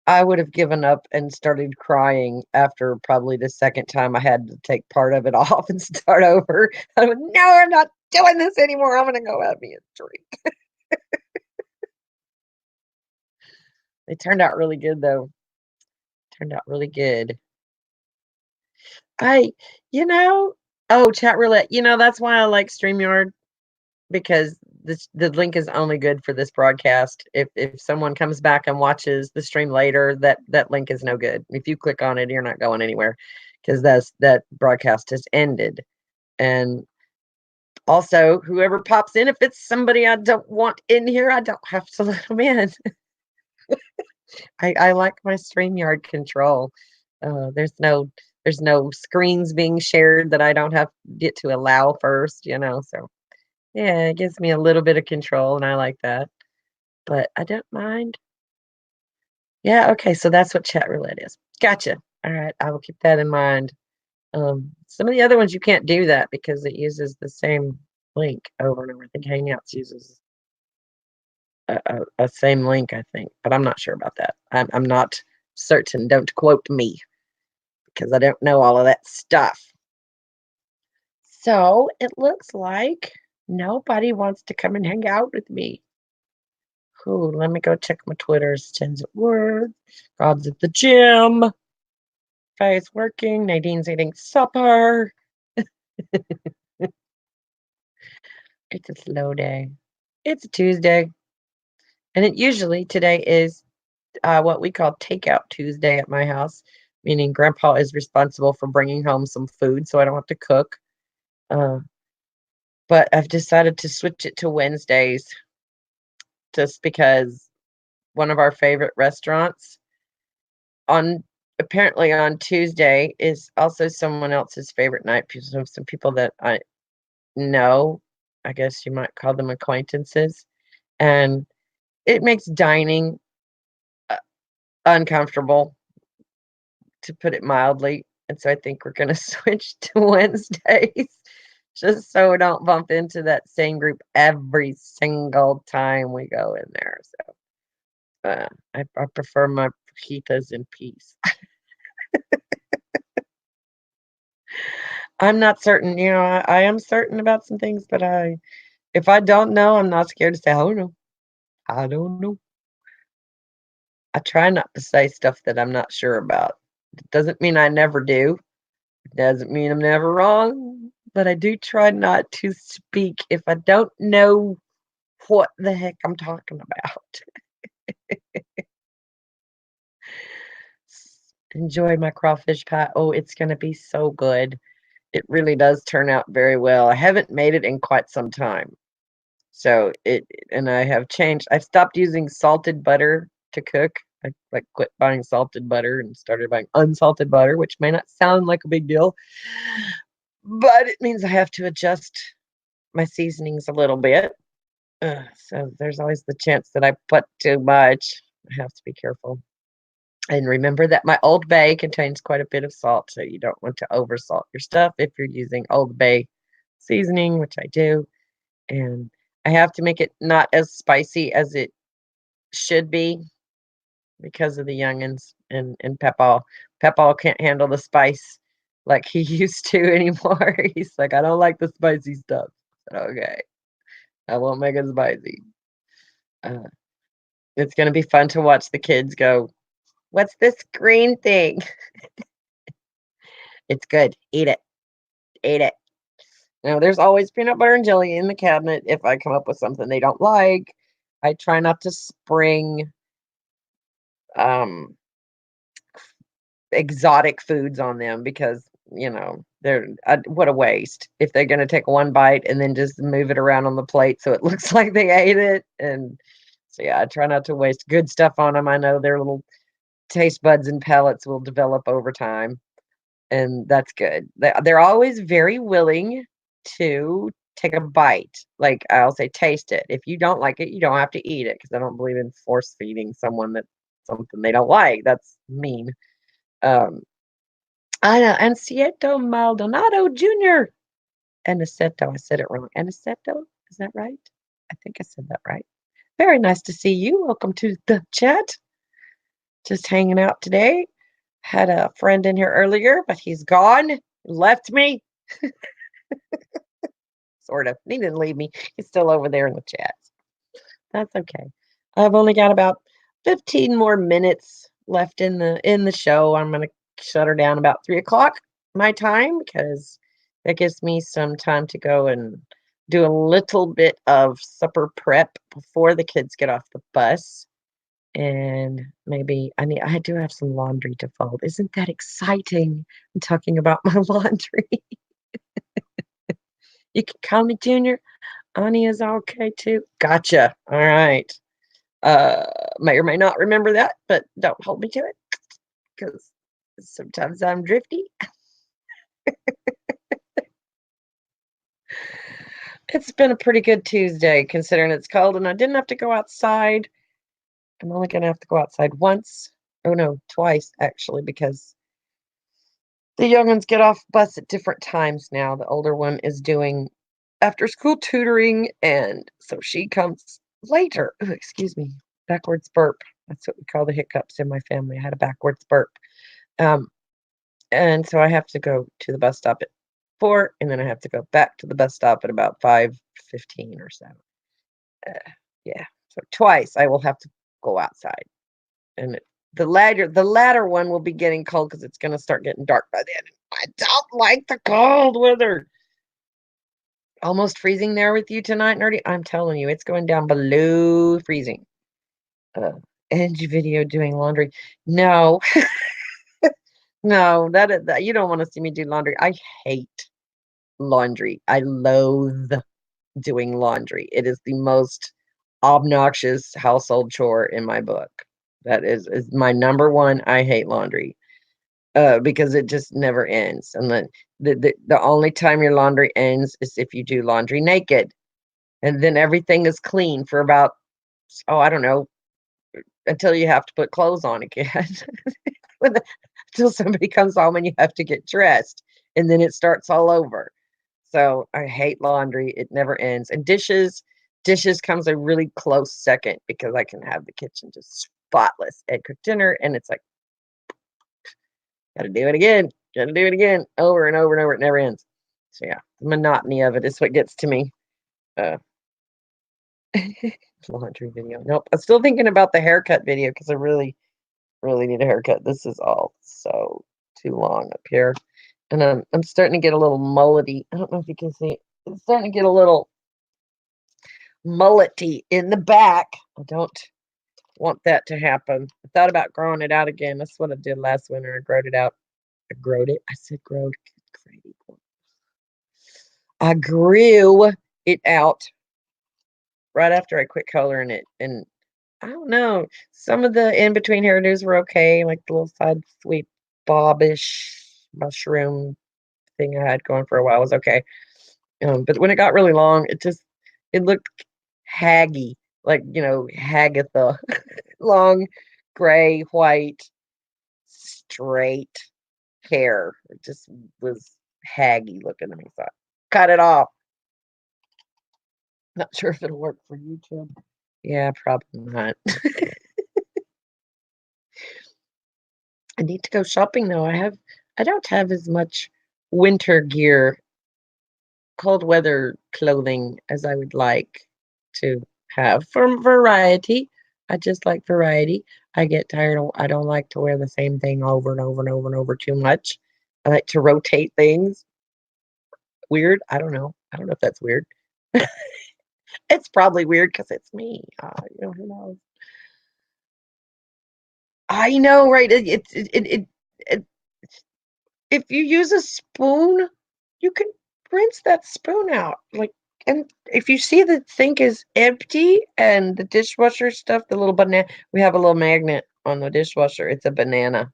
Speaker 1: I would have given up and started crying after probably the second time I had to take part of it off and start over. I went, no, I'm not doing this anymore. I'm gonna go have me a drink. They turned out really good though. Turned out really good. I, you know, oh, chat roulette. That's why I like StreamYard because the link is only good for this broadcast. If someone comes back and watches the stream later, that link is no good. If you click on it, you're not going anywhere because that broadcast has ended. And also, whoever pops in, if it's somebody I don't want in here, I don't have to let them in. I like my StreamYard control. There's no screens being shared that I don't have get to allow first. So yeah, it gives me a little bit of control, and I like that. But I don't mind. Yeah, okay, so that's what chat roulette is. Gotcha. All right, I will keep that in mind. Some of the other ones you can't do that because it uses the same link over and over. I think Hangouts uses a same link, I think, but I'm not sure about that. I'm not certain. Don't quote me because I don't know all of that stuff. So it looks like nobody wants to come and hang out with me. Ooh, let me go check my Twitters. Tens at work. God's at the gym. Faye's working. Nadine's eating supper. It's a slow day. It's a Tuesday. And it usually today is what we call takeout Tuesday at my house, meaning Grandpa is responsible for bringing home some food so I don't have to cook. Uh, but I've decided to switch it to Wednesdays just because one of our favorite restaurants on apparently on Tuesday is also someone else's favorite night. Some people that I know, I guess you might call them acquaintances, and it makes dining uh, uncomfortable, to put it mildly. And so I think we're going to switch to Wednesdays just so we don't bump into that same group every single time we go in there. So I prefer my fajitas in peace. I'm not certain, I am certain about some things, but if I don't know, I'm not scared to say, "Oh no, I don't know." I try not to say stuff that I'm not sure about. It doesn't mean I never do. It doesn't mean I'm never wrong, but I do try not to speak if I don't know what the heck I'm talking about. Enjoy my crawfish pie. Oh, it's gonna be so good. It really does turn out very well. I haven't made it in quite some time. So and I have changed. I've stopped using salted butter to cook. I like quit buying salted butter and started buying unsalted butter, which may not sound like a big deal, but it means I have to adjust my seasonings a little bit. So there's always the chance that I put too much. I have to be careful. And remember that my Old Bay contains quite a bit of salt, so you don't want to oversalt your stuff if you're using Old Bay seasoning, which I do. And I have to make it not as spicy as it should be because of the youngins and Pepal. Pepal can't handle the spice like he used to anymore. He's like, I don't like the spicy stuff. I said, okay, I won't make it spicy. Uh, it's gonna be fun to watch the kids go, "What's this green thing?" It's good. Eat it. Eat it. Now, there's always peanut butter and jelly in the cabinet if I come up with something they don't like. I try not to spring um exotic foods on them because, they're what a waste if they're going to take one bite and then just move it around on the plate so it looks like they ate it. And so, yeah, I try not to waste good stuff on them. I know their little taste buds and palates will develop over time, and that's good. They're always very willing to take a bite. Like, I'll say, "Taste it. If you don't like it, you don't have to eat it," because I don't believe in force feeding someone that something they don't like. That's mean. Um, Ancieto Maldonado Jr. Aniceto, I said it wrong. Aniceto, is that right? I think I said that right. Very nice to see you. Welcome to the chat. Just hanging out today. Had a friend in here earlier, but he's gone. Left me. Sort of. He didn't leave me. He's still over there in the chat. That's okay. I've only got about 15 more minutes left in the show. I'm gonna shut her down about 3 o'clock my time because that gives me some time to go and do a little bit of supper prep before the kids get off the bus. And maybe I do have some laundry to fold. Isn't that exciting? I'm talking about my laundry. You can call me Junior. Ani is okay too. Gotcha. All right. Uh, may or may not remember that, but don't hold me to it because sometimes I'm drifty. It's been a pretty good Tuesday considering it's cold and I didn't have to go outside. I'm only going to have to go outside once. Oh no, twice actually, because The young ones get off bus at different times now. The older one is doing after school tutoring, and so she comes later. Ooh, excuse me, backwards burp. That's what we call the hiccups in my family. I had a backwards burp. Um, and so I have to go to the bus stop at 4, and then I have to go back to the bus stop at about 5:15 or so. Yeah, so twice I will have to go outside, and the latter one will be getting cold because it's gonna start getting dark by then. I don't like the cold weather. Almost freezing there with you tonight, Nerdy. I'm telling you, it's going down below freezing. Uh, Edge video doing laundry. No, no, that you don't want to see me do laundry. I hate laundry. I loathe doing laundry. It is the most obnoxious household chore in my book. That is my number one. I hate laundry. Because it just never ends. And then the only time your laundry ends is if you do laundry naked. And then everything is clean for about, oh, I don't know, until you have to put clothes on again. Until somebody comes home and you have to get dressed. And then it starts all over. So I hate laundry. It never ends. And dishes comes a really close second because I can have the kitchen just spotless and cook dinner. And it's like, gotta do it again. Gotta do it again. Over and over and over. It never ends. So yeah, the monotony of it is what gets to me. Uh, laundry video. Nope. I'm still thinking about the haircut video because I really, really need a haircut. This is all so too long up here. And I'm starting to get a little mullety. I don't know if you can see. It's starting to get a little mullety in the back. I don't want that to happen. I thought about growing it out again. That's what I did last winter. I growed it out. I growed it. I said growed. I grew it out right after I quit coloring it. And I don't know, some of the in between hairdos were okay, like the little side sweep bobbish mushroom thing I had going for a while was okay. But when it got really long, it looked haggy, like Hagatha, long, gray, white, straight hair. It just was haggy looking to me. So I cut it off. Not sure if it'll work for YouTube. Yeah, probably not. I need to go shopping though. I don't have as much winter gear, cold weather clothing as I would like to have for variety. I just like variety. I get tired of, I don't like to wear the same thing over and over and over and over too much. I like to rotate things. Weird. I don't know. I don't know if that's weird. It's probably weird because it's me. Who knows? I know, right? It if you use a spoon, you can rinse that spoon out. Like, and if you see the sink is empty and the dishwasher stuff, the little banana, we have a little magnet on the dishwasher. It's a banana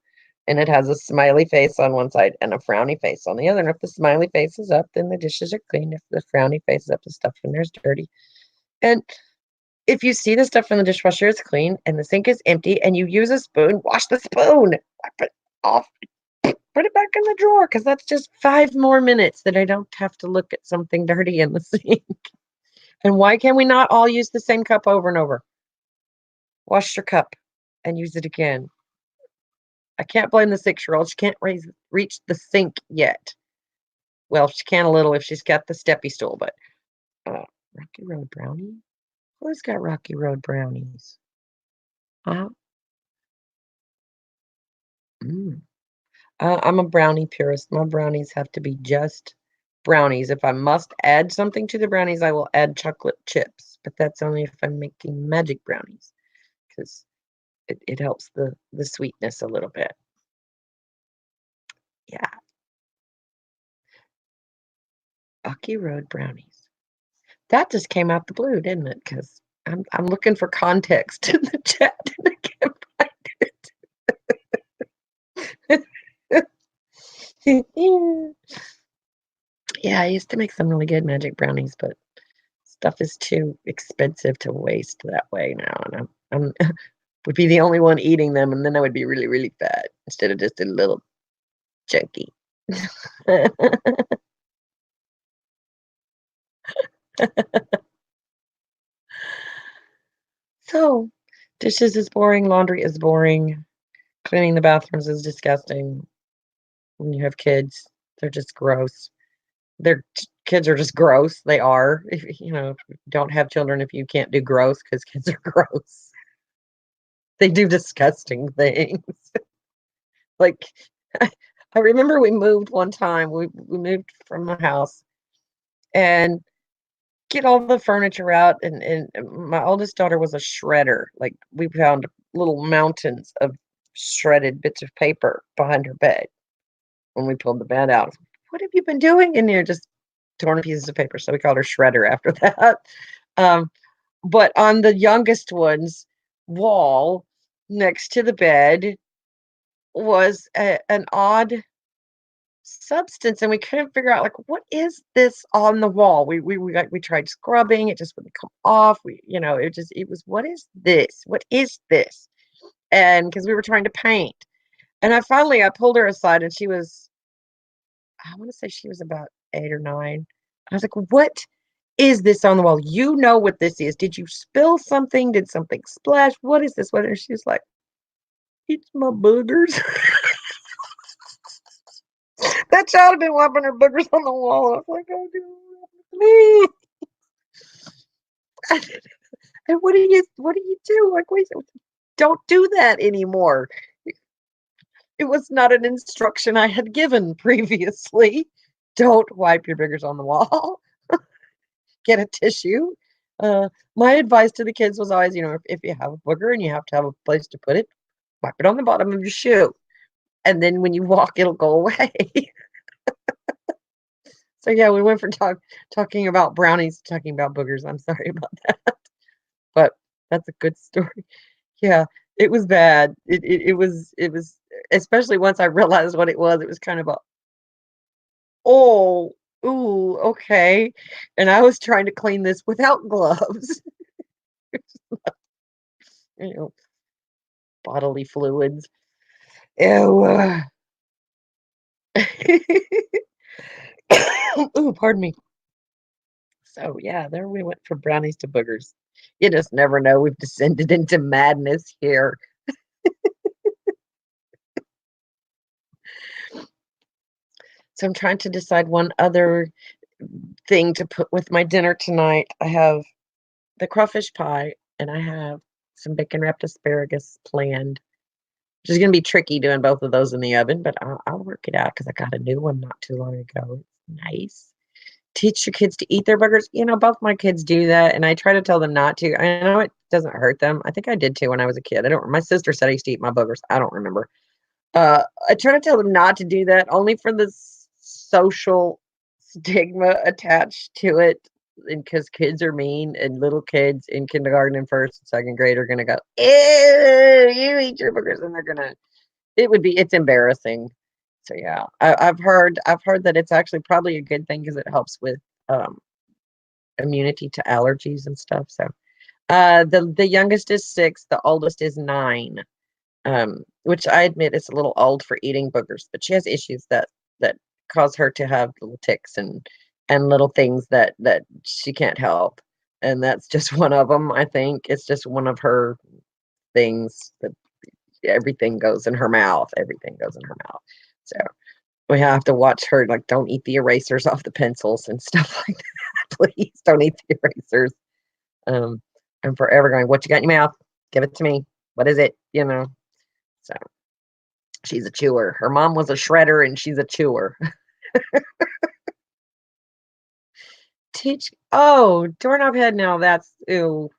Speaker 1: and it has a smiley face on one side and a frowny face on the other. And if the smiley face is up, then the dishes are clean. If the frowny face is up, the stuff in there is dirty. And if you see the stuff in the dishwasher is clean and the sink is empty and you use a spoon, wash the spoon. Wipe it off. Put it back in the drawer because that's just 5 more minutes that I don't have to look at something dirty in the sink. And why can we not all use the same cup over and over? Wash your cup and use it again. I can't blame the 6-year-old. She can't reach the sink yet. Well, she can a little if she's got the steppy stool, but Rocky Road brownie? Who's got Rocky Road brownies? Huh? Mm. I'm a brownie purist. My brownies have to be just brownies. If I must add something to the brownies, I will add chocolate chips, but that's only if I'm making magic brownies because it helps the sweetness a little bit. Yeah, Rocky Road brownies. That just came out the blue, didn't it? Because I'm looking for context in the chat and I can't find it. Yeah, I used to make some really good magic brownies, but stuff is too expensive to waste that way now, and I'm would be the only one eating them, and then I would be really, really fat instead of just a little chunky. So, dishes is boring, laundry is boring, cleaning the bathrooms is disgusting. When you have kids, they're just gross. Kids are just gross. They are. If don't have children if you can't do gross because kids are gross. They do disgusting things. Like I remember we moved one time. We moved from the house and get all the furniture out and my oldest daughter was a shredder. Like we found little mountains of shredded bits of paper behind her bed when we pulled the bed out. What have you been doing in there? Just torn pieces of paper. So we called her Shredder after that. Um, but on the youngest one's wall next to the bed was an odd substance, and we couldn't figure out like what is this on the wall. We tried scrubbing, it just wouldn't come off. It was what is this? What is this? And because we were trying to paint, and I pulled her aside, and I want to say she was about 8 or 9. I was like, what is this on the wall? You know what this is. Did you spill something? Did something splash? What is this? What? And she's like, it's my boogers. That child had been wiping her boogers on the wall. I was like, oh, God, please. And what do you do? Like, wait, don't do that anymore. It was not an instruction I had given previously. Don't wipe your boogers on the wall. Get a tissue. My advice to the kids was always, if you have a booger and you have to have a place to put it, wipe it on the bottom of your shoe. And then when you walk, it'll go away. So yeah, we went from talking about brownies to talking about boogers. I'm sorry about that, but that's a good story. Yeah, it was bad. It was especially once I realized what it was. It was kind of a oh ooh okay, and I was trying to clean this without gloves. you know, Bodily fluids. Ew. Ooh, pardon me. So yeah, there we went from brownies to boogers. You just never know. We've descended into madness here. So I'm trying to decide one other thing to put with my dinner tonight. I have the crawfish pie and I have some bacon wrapped asparagus planned, which is going to be tricky doing both of those in the oven, but I'll work it out because I got a new one not too long ago. It's nice. Teach your kids to eat their burgers. Both my kids do that, and I try to tell them not to. I know it doesn't hurt them. I think I did too when I was a kid. I don't. My sister said I used to eat my boogers. I don't remember. I try to tell them not to do that, only for the social stigma attached to it, and because kids are mean, and little kids in kindergarten and first and second grade are gonna go, ew, you eat your boogers, and they're gonna. It's embarrassing. So yeah, I've heard that it's actually probably a good thing because it helps with um, immunity to allergies and stuff. So the youngest is 6, the oldest is 9. Which I admit is a little old for eating boogers, but she has issues that cause her to have little ticks and little things that she can't help, and that's just one of them. I think it's just one of her things that everything goes in her mouth. Everything goes in her mouth. So we have to watch her. Like, don't eat the erasers off the pencils and stuff like that. Please don't eat the erasers. Um, I'm forever going, what you got in your mouth? Give it to me. What is it? So she's a chewer. Her mom was a shredder and she's a chewer. Doorknob head now. That's ew.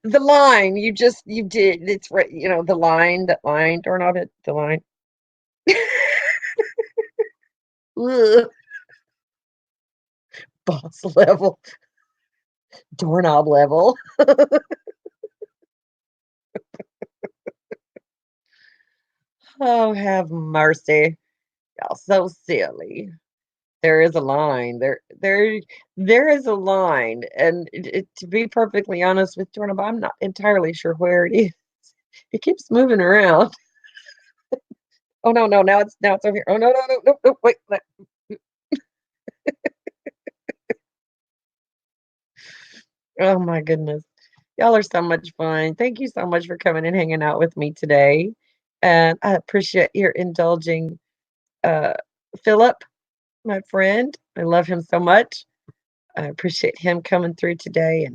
Speaker 1: The line you did. It's right. That line, doorknob head, the line. Ugh, boss level, doorknob level. Oh, have mercy. Y'all so silly. There is a line. There is a line, and to be perfectly honest with Jordan, I'm not entirely sure where it is. It keeps moving around. Oh no, no, now it's over here. Oh no, no, no, no, no, wait. Oh my goodness. Y'all are so much fun. Thank you so much for coming and hanging out with me today. And I appreciate your indulging uh Philip, my friend. I love him so much. I appreciate him coming through today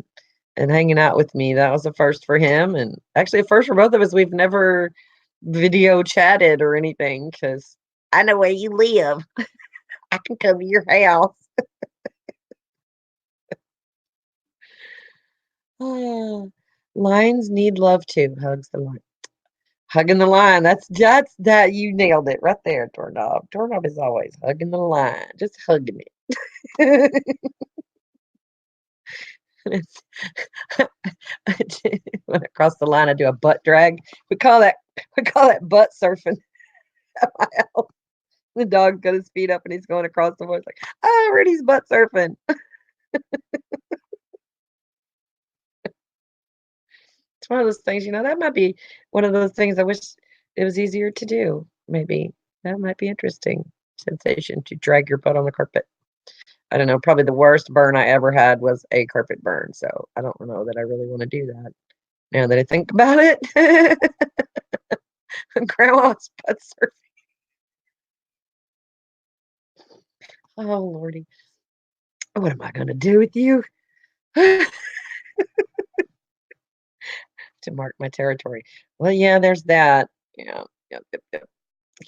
Speaker 1: and hanging out with me. That was a first for him and actually a first for both of us. We've never video chatted or anything because I know where you live. I can come to your house. Oh, lions need love too. Hugs the lion. Hugging the line. That's that you nailed it right there, Doorknob. Doorknob is always hugging the line, just hugging it. It's- when I cross the line, I do a butt drag. We call that butt surfing at my house. The dog's got his feet up and he's going across the floor. It's like, oh, Rudy's butt surfing. It's one of those things, that might be one of those things I wish it was easier to do. Maybe that might be interesting sensation to drag your butt on the carpet. I don't know. Probably the worst burn I ever had was a carpet burn. So I don't know that I really want to do that now that I think about it. Grandma's butt surfing. Oh, Lordy. What am I going to do with you? To mark my territory. Well, yeah, there's that. Yeah. Yep, yep,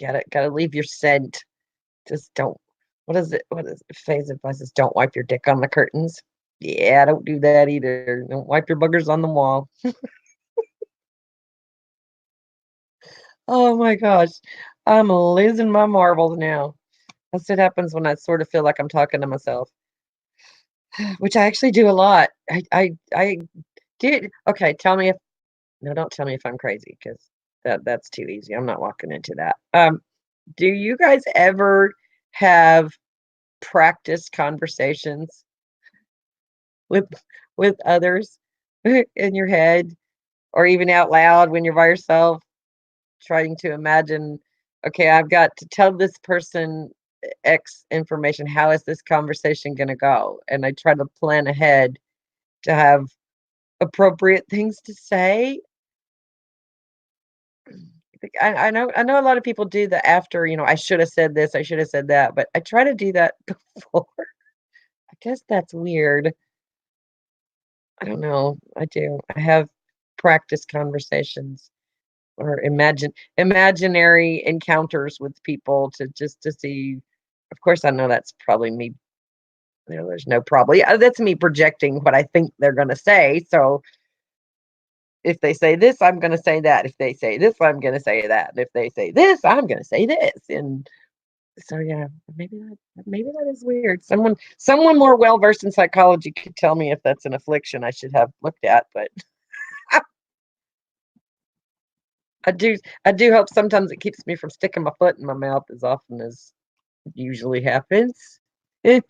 Speaker 1: yep. Gotta leave your scent. Just don't. What is it? What is it? Phase advice is don't wipe your dick on the curtains. Yeah, don't do that either. Don't wipe your boogers on the wall. Oh my gosh. I'm losing my marbles now. That's what happens when I sort of feel like I'm talking to myself, which I actually do a lot. I did. Okay, tell me if no, don't tell me if I'm crazy because that's too easy. I'm not walking into that. Do you guys ever have practice conversations with others in your head or even out loud when you're by yourself, trying to imagine, okay, I've got to tell this person X information. How is this conversation going to go? And I try to plan ahead to have appropriate things to say. I know a lot of people do the after, I should have said this, I should have said that, but I try to do that before. I guess that's weird. I don't know. I do. I have practice conversations or imaginary encounters with people to just to see. Of course, I know that's probably me. There's no probably. That's me projecting what I think they're going to say. So if they say this, I'm going to say that. If they say this, I'm going to say that. And if they say this, I'm going to say this. And so yeah, maybe that is weird. Someone more well versed in psychology could tell me if that's an affliction I should have looked at. But I do hope sometimes it keeps me from sticking my foot in my mouth as often as usually happens. A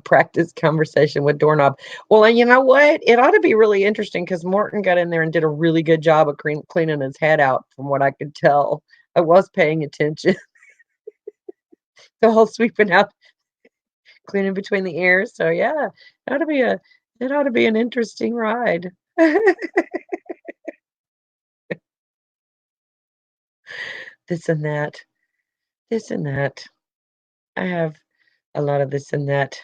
Speaker 1: practice conversation with doorknob. Well, and you know what? It ought to be really interesting because Morton got in there and did a really good job of cleaning his head out, from what I could tell. I was paying attention. The whole sweeping out, cleaning between the ears. So yeah, it ought to be a it ought to be an interesting ride. This and that. This and that. I have a lot of this and that.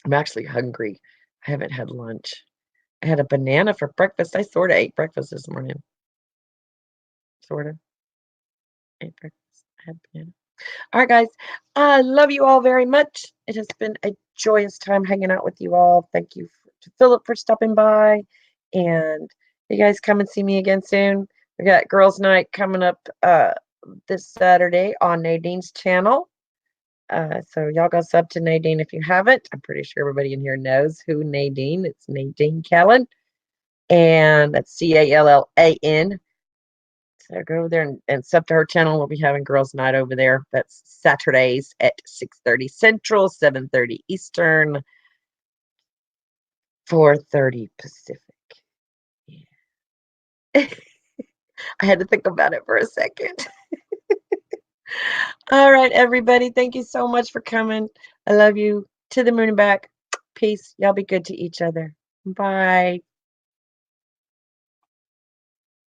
Speaker 1: I'm actually hungry. I haven't had lunch. I had a banana for breakfast. I sorta ate breakfast this morning. Sorta ate breakfast. I had banana. All right, guys. I love you all very much. It has been a joyous time hanging out with you all. Thank you to Philip for stopping by. And you guys come and see me again soon. We got girls' night coming up this Saturday on Nadine's channel. So y'all go sub to Nadine if you haven't. I'm pretty sure everybody in here knows who Nadine. It's Nadine Callan, and that's Callan. So go over there and sub to her channel. We'll be having girls' night over there. That's Saturdays at 6:30 Central, 7:30 Eastern, 4:30 Pacific. Yeah. I had to think about it for a second. All right, everybody. Thank you so much for coming. I love you. To the moon and back. Peace. Y'all be good to each other. Bye.